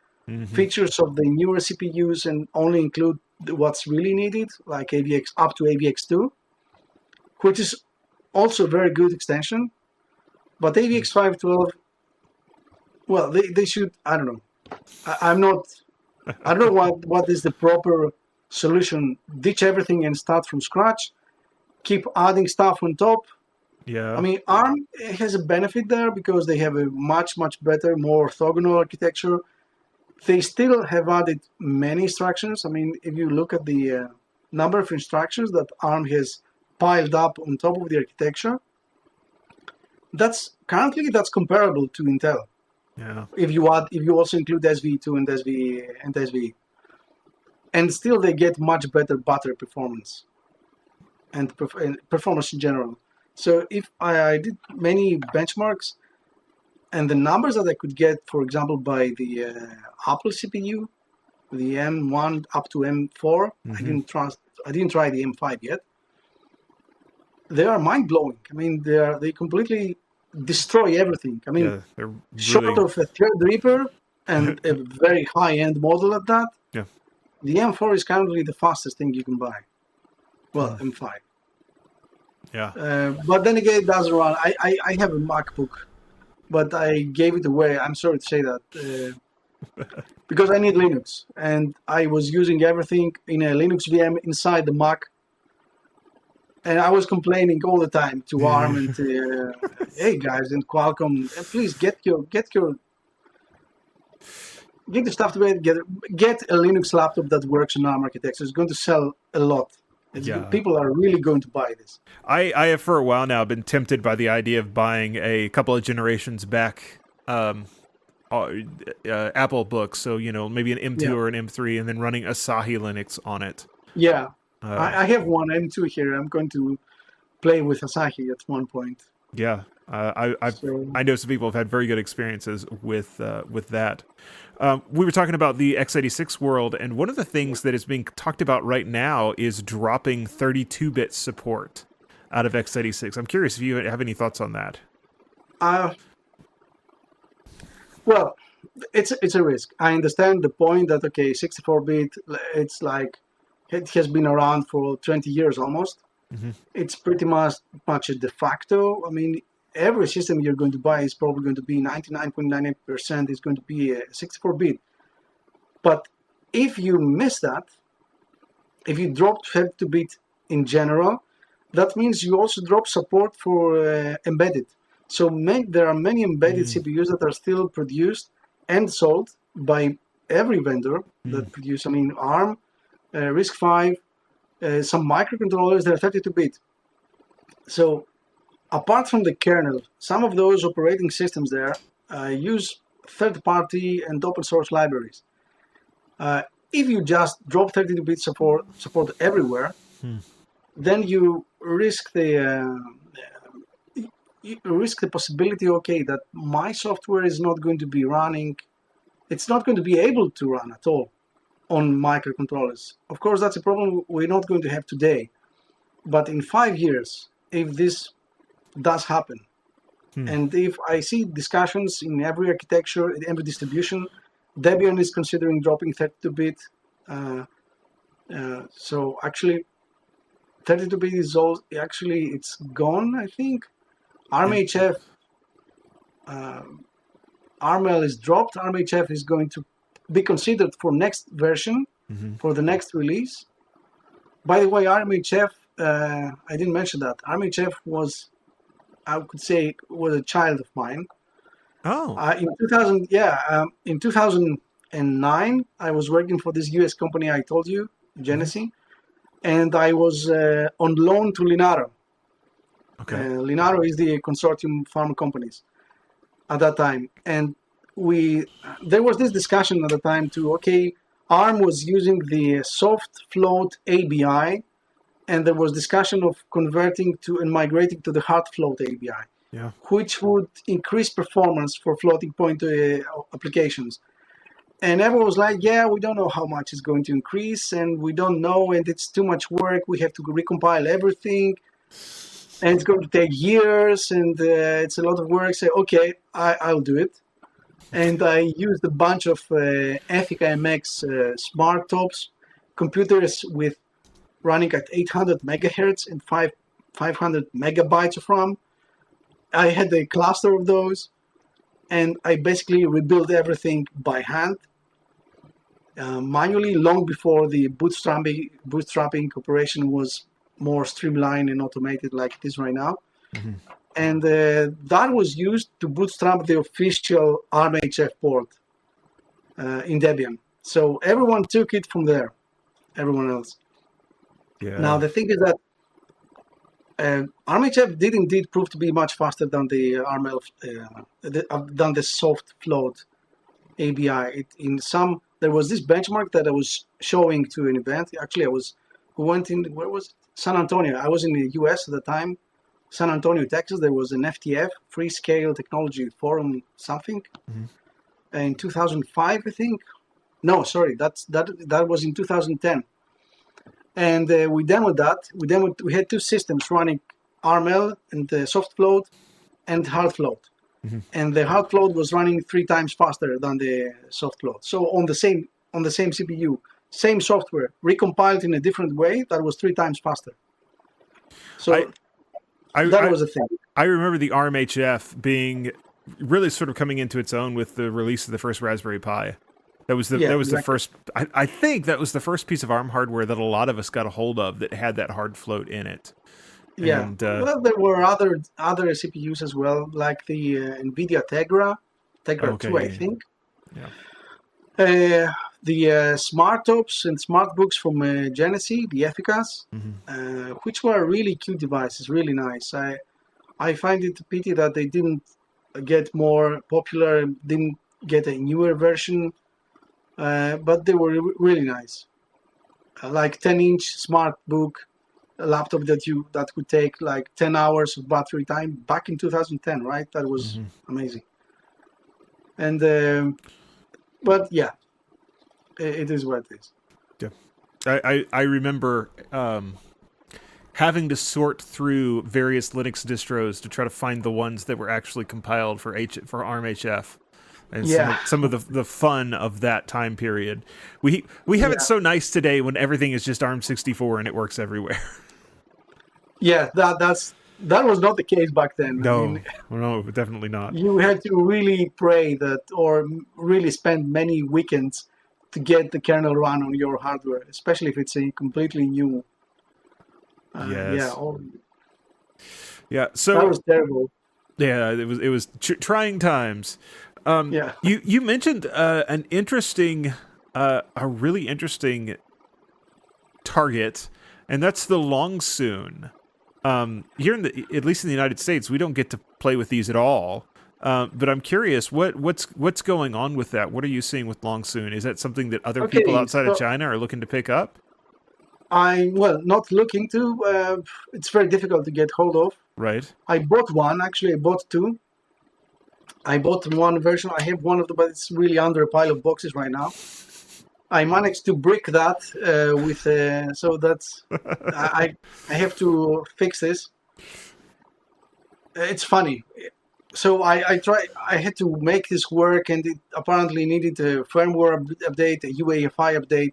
S2: features of the newer CPUs and only include what's really needed, like AVX up to AVX2, which is also a very good extension. But AVX 512, well, they should, I don't know. I don't know what is the proper solution. Ditch everything and start from scratch. Keep adding stuff on top.
S1: Yeah.
S2: I mean, ARM has a benefit there because they have a much, much better, more orthogonal architecture. They still have added many instructions. I mean, if you look at the number of instructions that ARM has piled up on top of the architecture, that's comparable to Intel.
S1: Yeah.
S2: If you also include SV2 and SVE, and still they get much better battery performance and performance in general. So if I did many benchmarks, and the numbers that I could get, for example, by the Apple CPU, the M1 up to M4, I didn't try the M5 yet. They are mind blowing. I mean, they completely destroy everything. I mean,
S1: really...
S2: short of a Threadripper and a very high end model at that.
S1: Yeah.
S2: The M4 is currently the fastest thing you can buy. Well, M5.
S1: Yeah.
S2: But then again, it doesn't run. I have a MacBook, but I gave it away. I'm sorry to say that. Because I need Linux. And I was using everything in a Linux VM inside the Mac. And I was complaining all the time to ARM and to, hey guys, and Qualcomm, please get your stuff to bed. Get a Linux laptop that works on ARM architecture. It's going to sell a lot. People are really going to buy this.
S1: I have for a while now been tempted by the idea of buying a couple of generations back Apple books. So, maybe an M2 or an M3 and then running Asahi Linux on it.
S2: Yeah. I have one M2 here. I'm going to play with Asahi at one point.
S1: Yeah. I know some people have had very good experiences with that. We were talking about the x86 world, and one of the things that is being talked about right now is dropping 32-bit support out of x86. I'm curious if you have any thoughts on that.
S2: Well, it's a risk. I understand the point that 64-bit, it's like it has been around for 20 years almost. It's pretty much a de facto. I mean, every system you're going to buy is probably going to be 99.98% is going to be a 64-bit. But if you miss that, if you drop 32-bit in general, that means you also drop support for embedded. So there are many embedded CPUs that are still produced and sold by every vendor that produce. I mean, ARM, RISC-V, some microcontrollers that are 32-bit. So apart from the kernel, some of those operating systems there use third-party and open-source libraries. If you just drop 32-bit support everywhere, then you risk the possibility, that my software is not going to be running. It's not going to be able to run at all on microcontrollers. Of course, that's a problem we're not going to have today. But in 5 years, if this does happen. And if I see discussions in every architecture, in every distribution, Debian is considering dropping 32-bit. So actually, 32-bit is all actually it's gone. I think ARMHF, ARML is dropped. ARMHF is going to be considered for next version, for the next release. By the way, ARMHF, I didn't mention that. ARMHF was, I could say, was a child of mine.
S1: Oh.
S2: In 2009, I was working for this US company I told you, Genesee, and I was on loan to Linaro.
S1: Okay.
S2: Linaro is the consortium pharma companies at that time, and there was this discussion at the time too. Okay, ARM was using the soft float ABI, and there was discussion of converting to and migrating to the hard float ABI, which would increase performance for floating point applications. And everyone was like, yeah, we don't know how much it's going to increase, and we don't know, and it's too much work. We have to recompile everything, and it's going to take years, and it's a lot of work. So, okay, I'll do it. And I used a bunch of Ethica MX smart tops, computers with running at 800 megahertz and 500 megabytes of RAM. I had a cluster of those, and I basically rebuilt everything by hand, manually, long before the bootstrapping operation was more streamlined and automated like it is right now. And that was used to bootstrap the official ARMHF port in Debian. So everyone took it from there, everyone else.
S1: Yeah.
S2: Now, the thing is that ARMHF did indeed prove to be much faster than the ARML, than the soft float ABI. There was this benchmark that I was showing to an event. Actually, we went in, where was it? San Antonio. I was in the US at the time, San Antonio, Texas. There was an FTF, Free Scale Technology Forum something, in 2005, I think. No, sorry, that was in 2010. And we demoed that. We had two systems running, ARML and the soft float and hard float. And the hard float was running 3 times faster than the soft float. So on the same CPU, same software, recompiled in a different way, that was 3 times faster. So that was a thing.
S1: I remember the ARMHF being really sort of coming into its own with the release of the first Raspberry Pi. That was the first. I think that was the first piece of ARM hardware that a lot of us got a hold of that had that hard float in it.
S2: Yeah.
S1: And,
S2: well, there were other CPUs as well, like the NVIDIA Tegra 2, I think. Yeah. The smart tops and smart books from Genesee, the Ethicas, which were really cute devices, really nice. I find it a pity that they didn't get more popular, didn't get a newer version. But they were really nice, like 10-inch smart book, a laptop that could take like 10 hours of battery time back in 2010, right? That was amazing. And but yeah, it is what it is.
S1: Yeah, I remember having to sort through various Linux distros to try to find the ones that were actually compiled for ARMHF. And some of the fun of that time period. We have it so nice today when everything is just ARM64 and it works everywhere.
S2: Yeah, that was not the case back then.
S1: No, no, definitely not.
S2: You had to really pray that, or really spend many weekends to get the kernel run on your hardware, especially if it's a completely new.
S1: Yes. Yeah. So
S2: that was terrible.
S1: Yeah, it was trying times. You mentioned a really interesting target, and that's the Longsoon. Here at least in the United States, we don't get to play with these at all. But I'm curious, what's going on with that? What are you seeing with Longsoon? Is that something that other people outside of China are looking to pick up?
S2: Not looking to. It's very difficult to get hold of.
S1: Right.
S2: I bought one. Actually, I bought 2. I bought one version. I have one of them, but it's really under a pile of boxes right now. I managed to brick that with, so that's, I have to fix this. it's funny. So I had to make this work, and it apparently needed a firmware update, a UEFI update,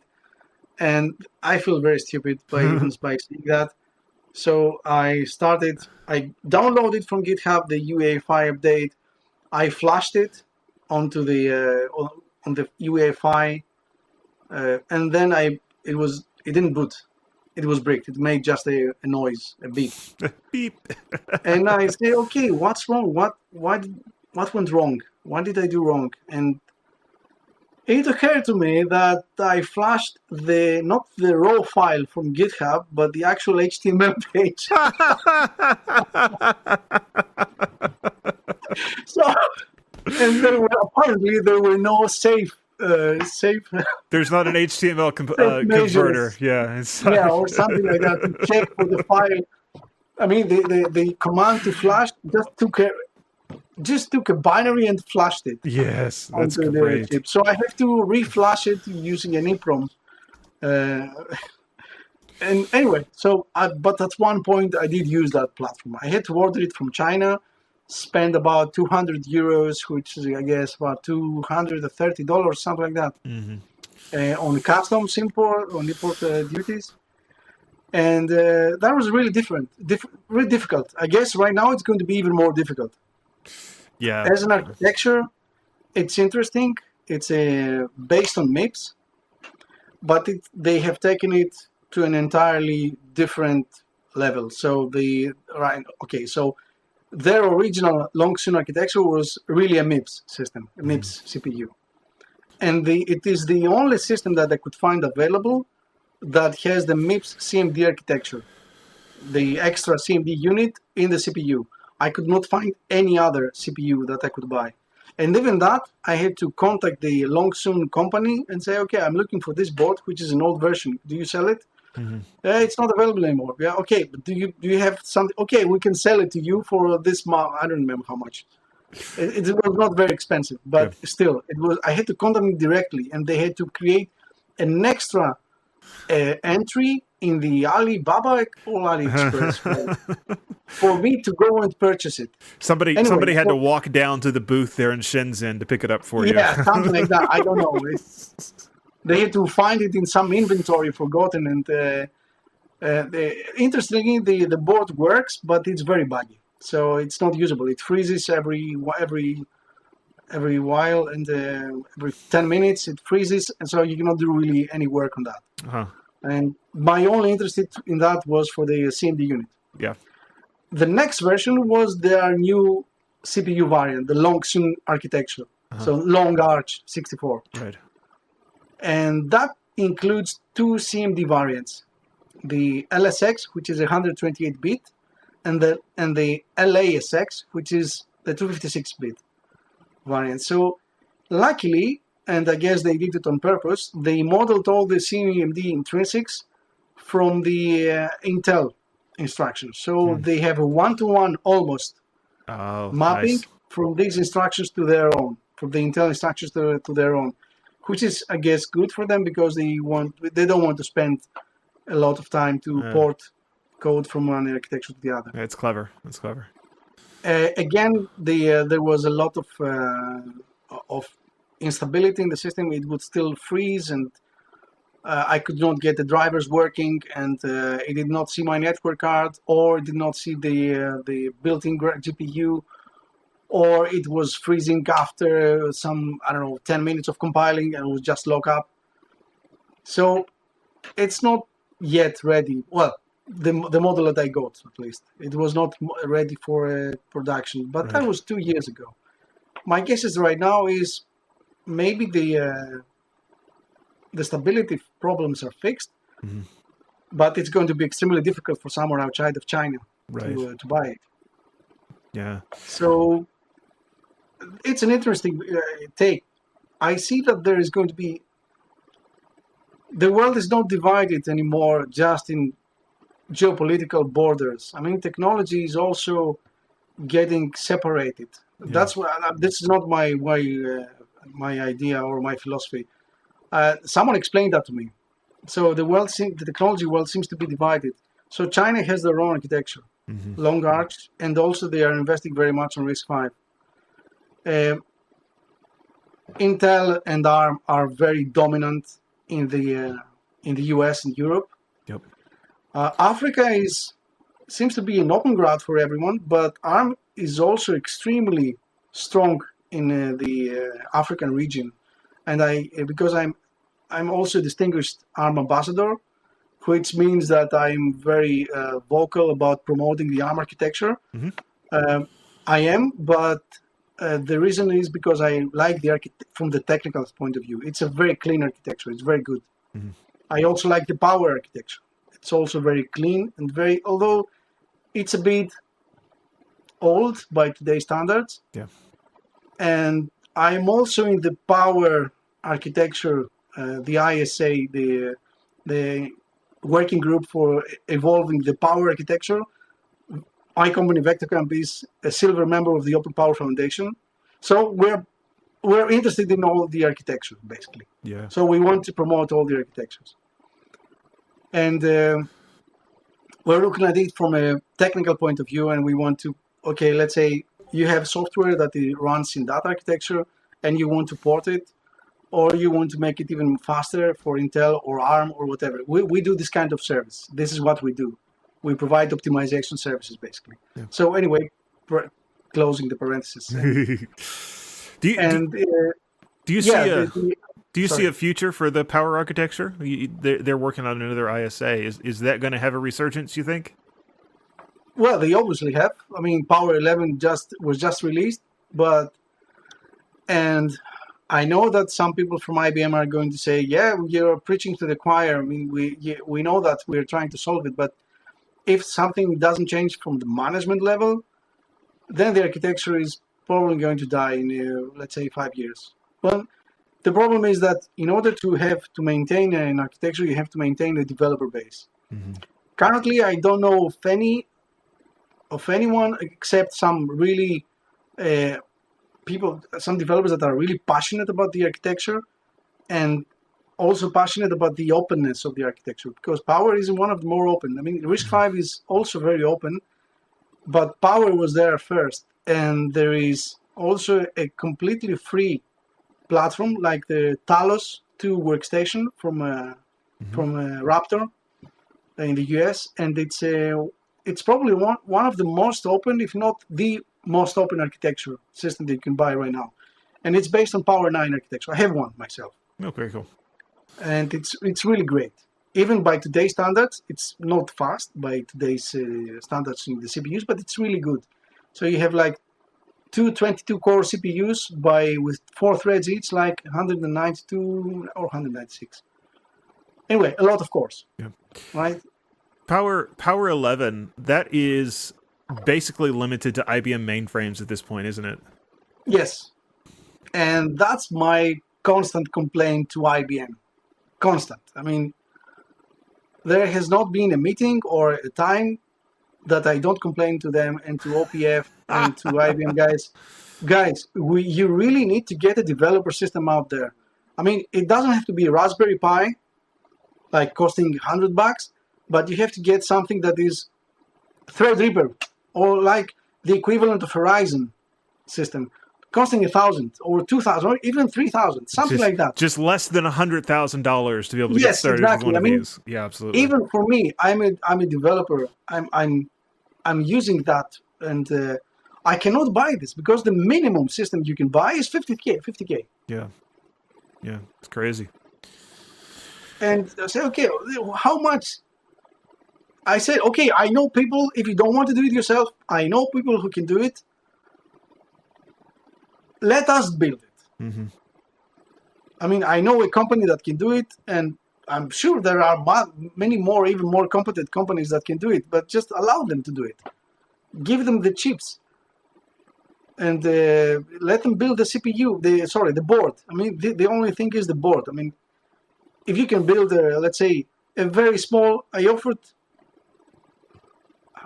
S2: and I feel very stupid by even by saying that. So I downloaded from GitHub the UEFI update. I flashed it onto the on the UEFI, and then it didn't boot. It was bricked. It made just a noise, a beep.
S1: Beep.
S2: And I say, okay, what's wrong? What went wrong? What did I do wrong? And it occurred to me that I flashed not the raw file from GitHub, but the actual HTML page. So, and apparently there were no safe.
S1: There's not an HTML converter. Yeah.
S2: Yeah, or something like that to check for the file. I mean, the command to flash just took a binary and flashed it.
S1: Yes, that's
S2: onto
S1: great.
S2: the chip. So I have to reflash it using an EEPROM. And anyway, but at one point I did use that platform. I had to order it from China, spend about 200 euros, which is, I guess, about $230, something like that, on customs import, on import duties. And that was really really difficult. I guess right now it's going to be even more difficult.
S1: Yeah.
S2: As an architecture, it's interesting. It's based on MIPS, but they have taken it to an entirely different level. So so their original Long-Sun architecture was really a MIPS system, a MIPS CPU, and it is the only system that I could find available that has the MIPS CMD architecture, the extra CMD unit in the CPU. I could not find any other CPU that I could buy. And even that, I had to contact the Long-Sun company and say, okay, I'm looking for this board, which is an old version. Do you sell it? It's not available anymore. Yeah, okay, but do you have something? Okay, we can sell it to you for this I don't remember how much. It was not very expensive, but still, I had to contact them directly, and they had to create an extra entry in the Alibaba or AliExpress for me to go and purchase it.
S1: Somebody had to walk down to the booth there in Shenzhen to pick it up for you.
S2: Yeah, something like that. I don't know. They had to find it in some inventory forgotten, and interestingly, the board works, but it's very buggy, so it's not usable. It freezes every while, and every 10 minutes it freezes, and so you cannot do really any work on that. And my only interest in that was for the CMD unit.
S1: Yeah.
S2: The next version was their new CPU variant, the Long-Sun architecture. So Long Arch 64.
S1: Right.
S2: And that includes two CMD variants, the LSX, which is 128-bit, and the LASX, which is the 256-bit variant. So luckily, and I guess they did it on purpose, they modeled all the CMD intrinsics from the Intel instructions. So they have a one-to-one almost mapping from these instructions to their own, from the Intel instructions to their own, which is, I guess, good for them because they don't want to spend a lot of time to port code from one architecture to the other.
S1: It's clever. It's clever.
S2: Again, there was a lot of instability in the system. It would still freeze, and I could not get the drivers working, and it did not see my network card, or it did not see the built-in GPU, or it was freezing after some, 10 minutes of compiling, and it would just lock up. So it's not yet ready. Well, the model that I got, at least, it was not ready for production, but that was 2 years ago. My guess is right now is maybe the stability problems are fixed, but it's going to be extremely difficult for someone outside of China to buy it.
S1: Yeah.
S2: So it's an interesting take. I see that there is going to be, the world is not divided anymore just in geopolitical borders. I mean, technology is also getting separated. Yeah. That's what, this is not my idea or my philosophy. Someone explained that to me. So the technology world seems to be divided. So China has their own architecture. long arcs, and also they are investing very much on RISC-V. Intel and ARM are very dominant in the US and Europe.
S1: Yep.
S2: Africa seems to be an open ground for everyone, but ARM is also extremely strong in the African region, and because I'm also a distinguished ARM ambassador, which means that I'm very vocal about promoting the ARM architecture. I am, but the reason is because I like the from the technical point of view. It's a very clean architecture. It's very good. I also like the power architecture. It's also very clean and although it's a bit old by today's standards.
S1: Yeah.
S2: And I'm also in the power architecture, the ISA, the working group for evolving the power architecture. My company, VectorCamp, is a silver member of the Open Power Foundation. So we're interested in all the architecture, basically.
S1: Yeah.
S2: So we want to promote all the architectures. And we're looking at it from a technical point of view, and we want to, okay, let's say you have software that runs in that architecture, and you want to port it, or you want to make it even faster for Intel or ARM or whatever. We do this kind of service. This is what we do. We provide optimization services, basically. Yeah. So anyway, closing the parenthesis.
S1: Do you see a future for the power architecture? They're working on another ISA. Is that going to have a resurgence, you think?
S2: Well, they obviously have. I mean, Power 11 was just released, and I know that some people from IBM are going to say, "Yeah, you're preaching to the choir." I mean, we know that we're trying to solve it, but if something doesn't change from the management level, then the architecture is probably going to die in, let's say, 5 years. Well, the problem is that in order to maintain an architecture, you have to maintain a developer base. Currently, I don't know of anyone except some really some developers that are really passionate about the architecture and also passionate about the openness of the architecture, because Power is one of the more open. I mean, RISC-V is also very open, but Power was there first, and there is also a completely free platform like the Talos 2 workstation from Raptor in the US, and it's probably one of the most open, if not the most open architecture system that you can buy right now, and it's based on Power 9 architecture. I have one myself.
S1: Oh, very cool.
S2: And it's really great. Even by today's standards, it's not fast by today's standards in the CPUs, but it's really good. So you have like two 22-core CPUs with 4 threads each, like 192 or 196. Anyway, a lot of cores. Yeah. Right?
S1: Power 11, that is basically limited to IBM mainframes at this point, isn't it?
S2: Yes. And that's my constant complaint to IBM. Constant. I mean, there has not been a meeting or a time that I don't complain to them and to OPF and to IBM guys. Guys, you really need to get a developer system out there. I mean, it doesn't have to be a Raspberry Pi, like costing $100, but you have to get something that is Threadripper or like the equivalent of Horizon system, costing $1,000 or $2,000 or even $3,000, something like that.
S1: Just less than $100,000 to be able to get started with one of these. Yeah, absolutely.
S2: Even for me, I'm a developer. I'm using that, and I cannot buy this because the minimum system you can buy is 50K.
S1: Yeah, it's crazy.
S2: And I say, okay, how much? I said, okay, I know people. If you don't want to do it yourself, I know people who can do it. Let us build it. Mm-hmm. I mean, I know a company that can do it, and I'm sure there are many more, even more competent companies that can do it, but just allow them to do it. Give them the chips, and let them build the CPU, the board. I mean, the only thing is the board. I mean, if you can build, let's say, a very small, I offered,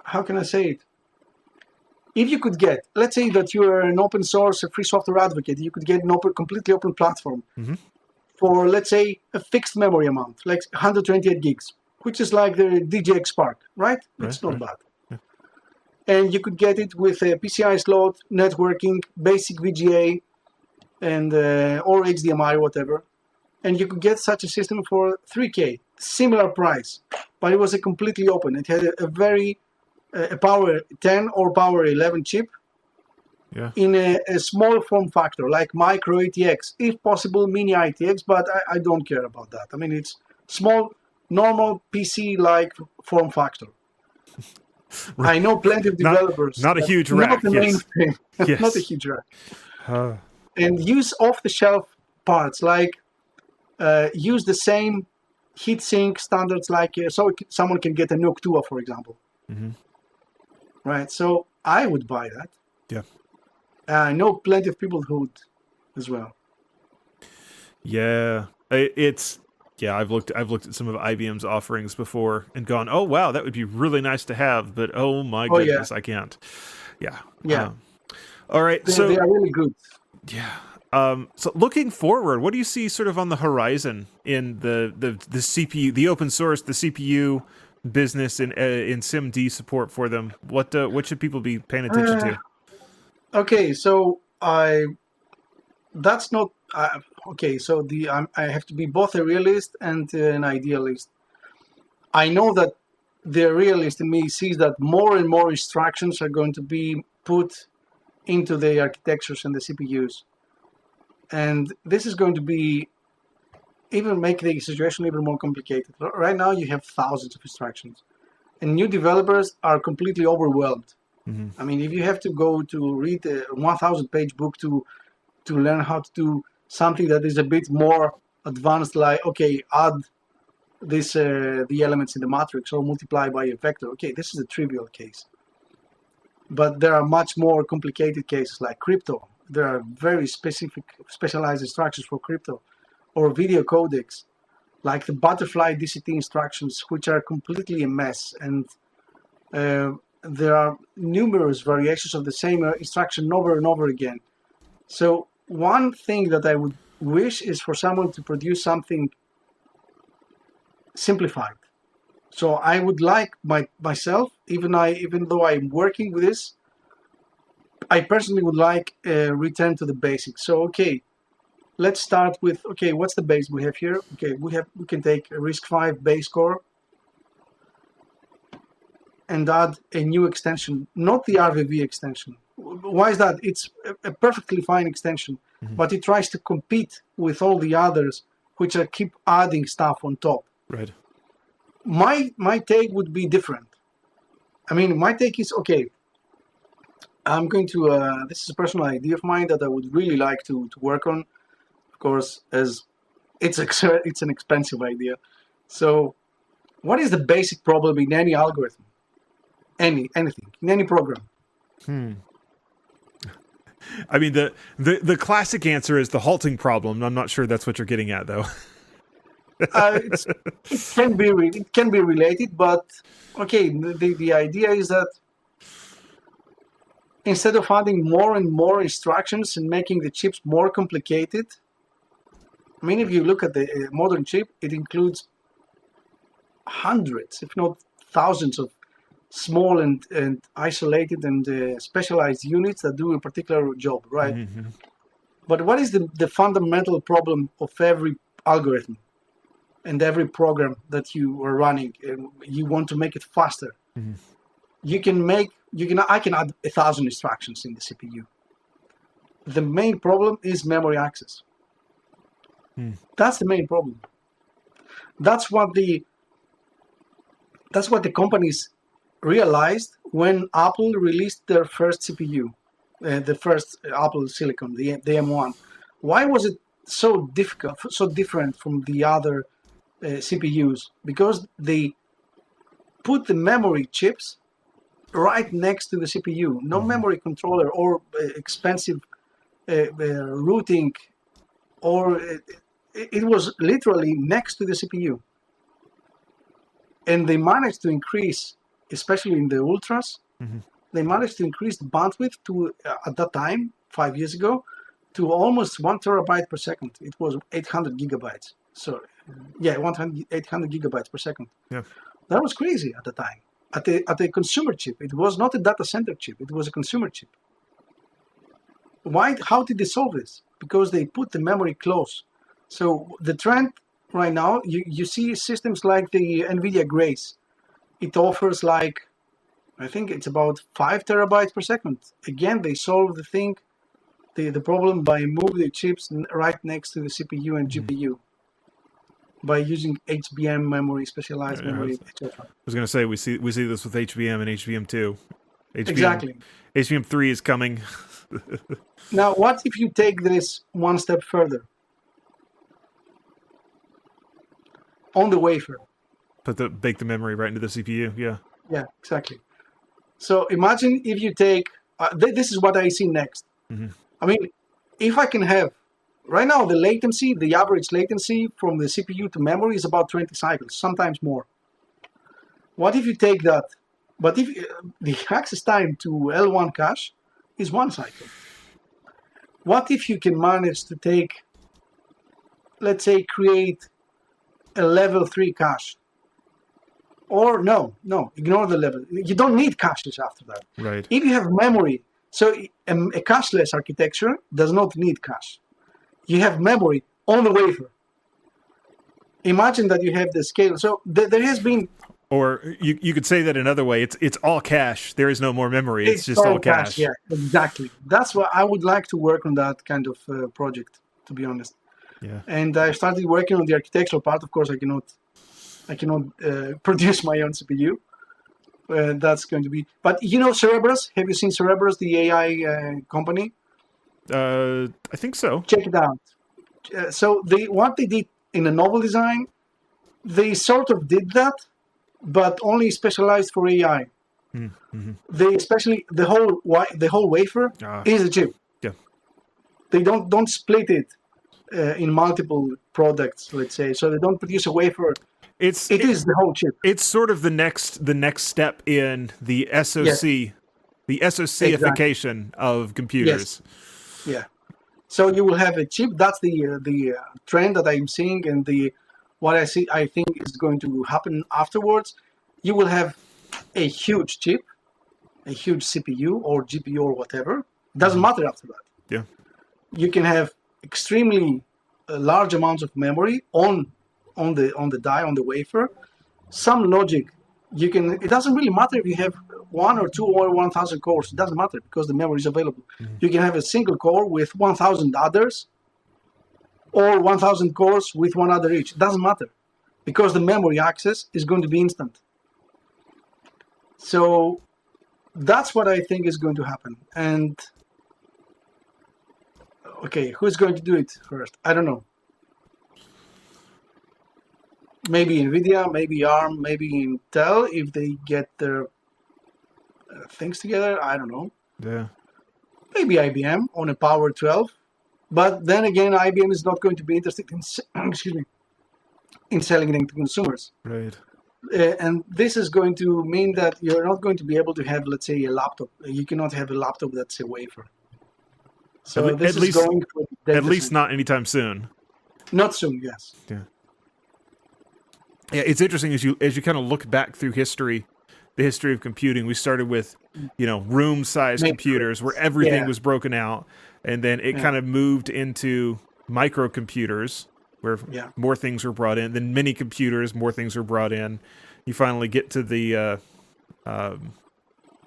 S2: how can I say it? If you could get, let's say that you are an open source, a free software advocate, you could get an completely open platform for, let's say, a fixed memory amount, like 128 gigs, which is like the DGX Spark, right? It's not bad. Yeah. And you could get it with a PCI slot, networking, basic VGA, and or HDMI, whatever. And you could get such a system for 3K, similar price, but it was a completely open. It had a very a Power 10 or Power 11 chip in a small form factor, like micro ATX, if possible mini ITX, but I don't care about that. I mean, it's small, normal PC-like form factor. I know plenty of developers.
S1: Not a huge rack.
S2: Not the mainframe.
S1: Yes.
S2: Not a huge rack. And use off-the-shelf parts, like use the same heatsink standards, like so someone can get a Nook 2, for example.
S1: Mm-hmm.
S2: Right. So I would buy that.
S1: Yeah.
S2: I know plenty of people who would as well.
S1: Yeah. I've looked at some of IBM's offerings before and gone, oh wow, that would be really nice to have, but oh my goodness, I can't. Yeah.
S2: Yeah.
S1: All right.
S2: So they are really good.
S1: Yeah. So looking forward, what do you see sort of on the horizon in the CPU, the open source, the CPU business in SIMD support for them? What should people be paying attention to?
S2: Okay, so that's not okay. So I have to be both a realist and an idealist. I know that the realist in me sees that more and more instructions are going to be put into the architectures and the CPUs. And this is going to be even make the situation even more complicated. Right now you have thousands of instructions and new developers are completely overwhelmed. Mm-hmm. I mean, if you have to go to read a 1,000-page book to learn how to do something that is a bit more advanced, like, okay, add this the elements in the matrix or multiply by a vector. Okay, this is a trivial case. But there are much more complicated cases like crypto. There are very specialized instructions for crypto, or video codecs, like the butterfly DCT instructions, which are completely a mess. And there are numerous variations of the same instruction over and over again. So one thing that I would wish is for someone to produce something simplified. So I would like myself, even though I'm working with this, I personally would like a return to the basics. So, okay, let's start with, okay, what's the base we have here? Okay, we can take a RISC-V base core and add a new extension, not the RVV extension. Why is that? It's a perfectly fine extension, mm-hmm. but it tries to compete with all the others, which keep adding stuff on top.
S1: Right.
S2: My take would be different. I mean, my take is, okay, I'm going to, this is a personal idea of mine that I would really like to work on. Of course, as it's an expensive idea. So what is the basic problem in any algorithm? Anything, in any program?
S1: I mean, the classic answer is the halting problem. I'm not sure that's what you're getting at, though.
S2: It can be related, but okay, the idea is that instead of adding more and more instructions and making the chips more complicated, I mean, if you look at the modern chip, it includes hundreds, if not thousands, of small and isolated and specialized units that do a particular job, right? Mm-hmm. But what is the fundamental problem of every algorithm and every program that you are running? You want to make it faster. Mm-hmm. I can add 1,000 instructions in the CPU. The main problem is memory access. That's the main problem. That's what the companies realized when Apple released their first CPU, the first Apple Silicon, the M1. Why was it so difficult, so different from the other CPUs? Because they put the memory chips right next to the CPU. No memory controller or expensive routing, or it was literally next to the CPU. And they managed to increase, especially in the ultras, they managed to increase the bandwidth to, at that time, 5 years ago, to almost 1 terabyte per second. It was 800 gigabytes. So, yeah, 800 gigabytes per second.
S1: Yeah.
S2: That was crazy at the time. at a consumer chip. It was not a data center chip. It was a consumer chip. Why? How did they solve this? Because they put the memory close. So the trend right now, you see systems like the NVIDIA Grace. It offers like, I think it's about 5 terabytes per second. Again, they solve the problem by moving the chips right next to the CPU and GPU by using HBM memory, specialized memory, etc.
S1: I was going to say we see this with HBM and HBM2.
S2: Exactly.
S1: HBM3 is coming.
S2: Now, what if you take this one step further? On the wafer.
S1: Bake the memory right into the CPU. Yeah.
S2: Yeah, exactly. So imagine if you take, this is what I see next.
S1: Mm-hmm.
S2: I mean, if I can have, right now the average latency from the CPU to memory is about 20 cycles, sometimes more. What if you take that, but if the access time to L1 cache is 1 cycle? What if you can manage to take, let's say, create a level 3 cache? Or no, ignore the level. You don't need caches after that.
S1: Right.
S2: If you have memory, so a cache-less architecture does not need cache. You have memory on the wafer. Imagine that you have the scale. So there has been...
S1: Or you could say that another way. It's all cache. There is no more memory. It's just all cache.
S2: Yeah, exactly. That's why I would like to work on that kind of project, to be honest.
S1: Yeah.
S2: And I started working on the architectural part. Of course, I cannot produce my own CPU. That's going to be... But you know Cerebras? Have you seen Cerebras, the AI company?
S1: I think so.
S2: Check it out. So what they did in a novel design, they sort of did that, but only specialized for AI.
S1: Mm-hmm.
S2: They especially the whole wafer is a chip.
S1: Yeah.
S2: They don't split it in multiple products, let's say. So they don't produce a wafer. It is the whole chip.
S1: It's sort of the next step in the SOC,
S2: yes.
S1: the SOCification of computers.
S2: Yes. Yeah. So you will have a chip. That's the trend that I'm seeing, and what I think is going to happen afterwards. You will have a huge chip, a huge CPU or GPU or whatever. Doesn't matter after that.
S1: Yeah.
S2: You can have extremely large amounts of memory on the die, on the wafer. Some logic. It doesn't really matter if you have 1 or 2 or 1,000 cores. It doesn't matter because the memory is available. Mm-hmm. You can have a single core with 1,000 others, or 1,000 cores with 1 other each. It doesn't matter because the memory access is going to be instant. So that's what I think is going to happen. And okay, who's going to do it first? I don't know. Maybe NVIDIA, maybe ARM, maybe Intel, if they get their things together. I don't know.
S1: Yeah.
S2: Maybe IBM on a Power 12. But then again, IBM is not going to be interested in, in selling it to consumers.
S1: Right.
S2: And this is going to mean that you're not going to be able to have, let's say, a laptop. You cannot have a laptop that's a wafer. So
S1: at least
S2: going
S1: not anytime soon.
S2: Not soon, yes.
S1: Yeah. Yeah, it's interesting as you kind of look back through history, the history of computing. We started with, room-sized computers where everything was broken out, and then it kind of moved into microcomputers where more things were brought in. Then mini computers, more things were brought in. You finally get to the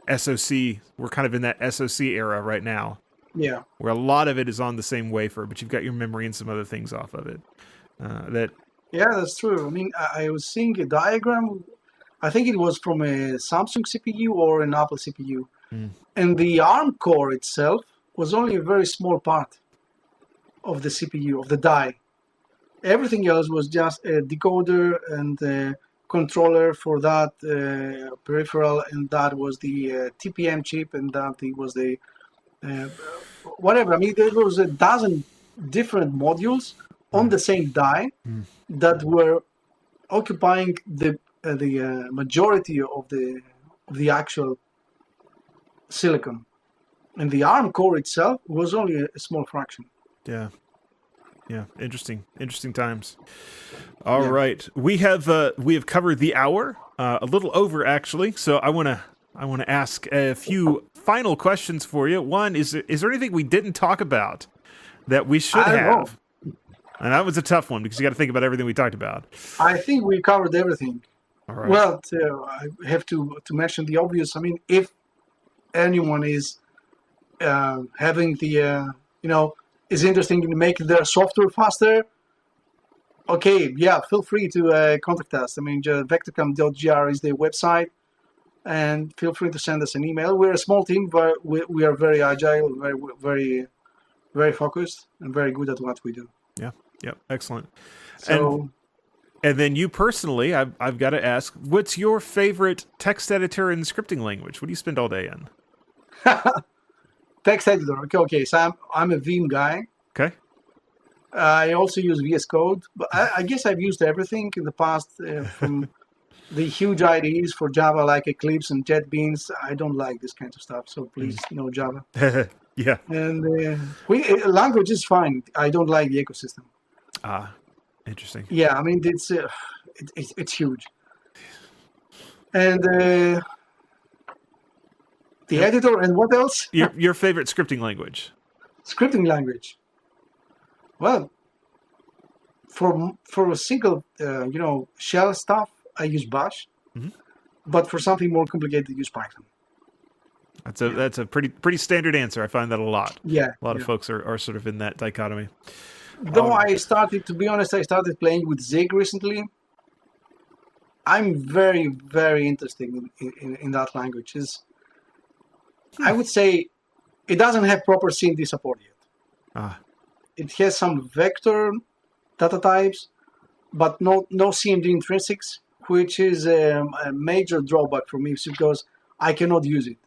S1: SOC. We're kind of in that SOC era right now.
S2: Yeah.
S1: Where a lot of it is on the same wafer, but you've got your memory and some other things off of it.
S2: Yeah, that's true. I mean, I was seeing a diagram. I think it was from a Samsung CPU or an Apple CPU. Mm. And the ARM core itself was only a very small part of the CPU, of the die. Everything else was just a decoder and a controller for that peripheral, and that was the TPM chip, and that was the whatever. I mean, there was a dozen different modules on the same die that were occupying the majority of the actual silicon, and the ARM core itself was only a small fraction.
S1: Yeah. Yeah, interesting times. All right, we have covered the hour, a little over actually. So I want to ask a few final questions for you. One is there anything we didn't talk about that we should
S2: I don't know.
S1: have? And that was a tough one because you got to think about everything we talked about.
S2: I think we covered everything.
S1: All right.
S2: Well, I have to mention the obvious. I mean, if anyone is having the is interested in making their software faster, okay, yeah, feel free to contact us. I mean, vectorcam.gr is the website, and feel free to send us an email. We're a small team, but we are very agile, very, very focused, and very good at what we do.
S1: Yeah. Yep. Excellent.
S2: So.
S1: And then you personally, I've got to ask, what's your favorite text editor and scripting language? What do you spend all day in?
S2: Text editor. Okay. So I'm a Vim guy.
S1: Okay.
S2: I also use VS Code, but I guess I've used everything in the past, from the huge IDEs for Java like Eclipse and JetBeans. I don't like this kind of stuff, so please, no Java.
S1: Yeah.
S2: And language is fine. I don't like the ecosystem.
S1: Ah, interesting.
S2: Yeah, I mean it's huge. And the editor, and what else?
S1: Your favorite scripting language?
S2: Scripting language. Well, for a single shell stuff, I use Bash.
S1: Mm-hmm.
S2: But for something more complicated, I use Python.
S1: That's a pretty standard answer. I find that a lot.
S2: Yeah,
S1: a lot of folks are sort of in that dichotomy.
S2: Though to be honest, I started playing with Zig recently. I'm very, very interested in that language. I would say it doesn't have proper CMD support yet. It has some vector data types, but no CMD intrinsics, which is a major drawback for me because I cannot use it.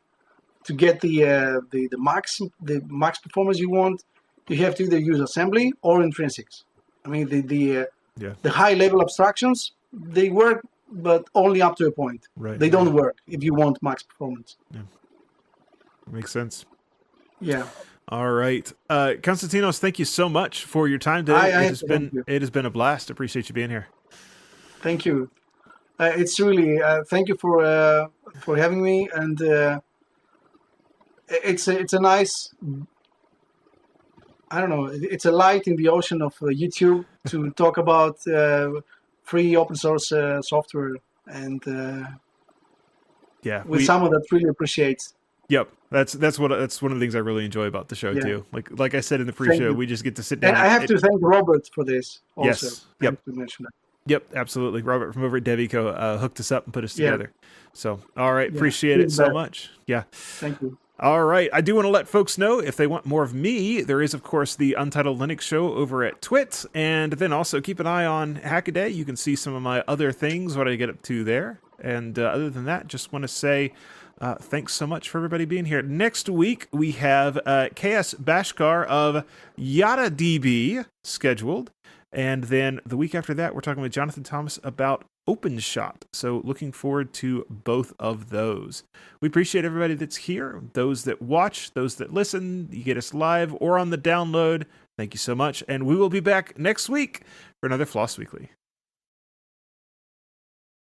S2: To get the max performance you want, you have to either use assembly or intrinsics. I mean, the high level abstractions, they work, but only up to a point.
S1: Right.
S2: They don't work if you want max performance.
S1: Yeah. Makes sense.
S2: Yeah.
S1: All right, Konstantinos, thank you so much for your time today. It has been a blast. Appreciate you being here.
S2: Thank you. It's really thank you for having me, and it's a nice. I don't know. It's a light in the ocean of YouTube to talk about free open source software, and with someone that really appreciates.
S1: Yep, that's one of the things I really enjoy about the show too. Like I said in the pre-show, we just get to sit down.
S2: And I have to thank Robert for this also.
S1: Yes. Yep.
S2: To mention that.
S1: Yep, absolutely. Robert from over at Devico hooked us up and put us together. So, all right, appreciate it so much. Yeah.
S2: Thank you.
S1: All right, I do want to let folks know if they want more of me, there is, of course, the Untitled Linux Show over at Twit, and then also keep an eye on Hackaday. You can see some of my other things, what I get up to there. And other than that, just want to say thanks so much for everybody being here. Next week, we have KS Bashkar of YadaDB scheduled. And then the week after that, we're talking with Jonathan Thomas about OpenShot. So looking forward to both of those. We appreciate everybody that's here, those that watch, those that listen. You get us live or on the download. Thank you so much. And we will be back next week for another Floss Weekly.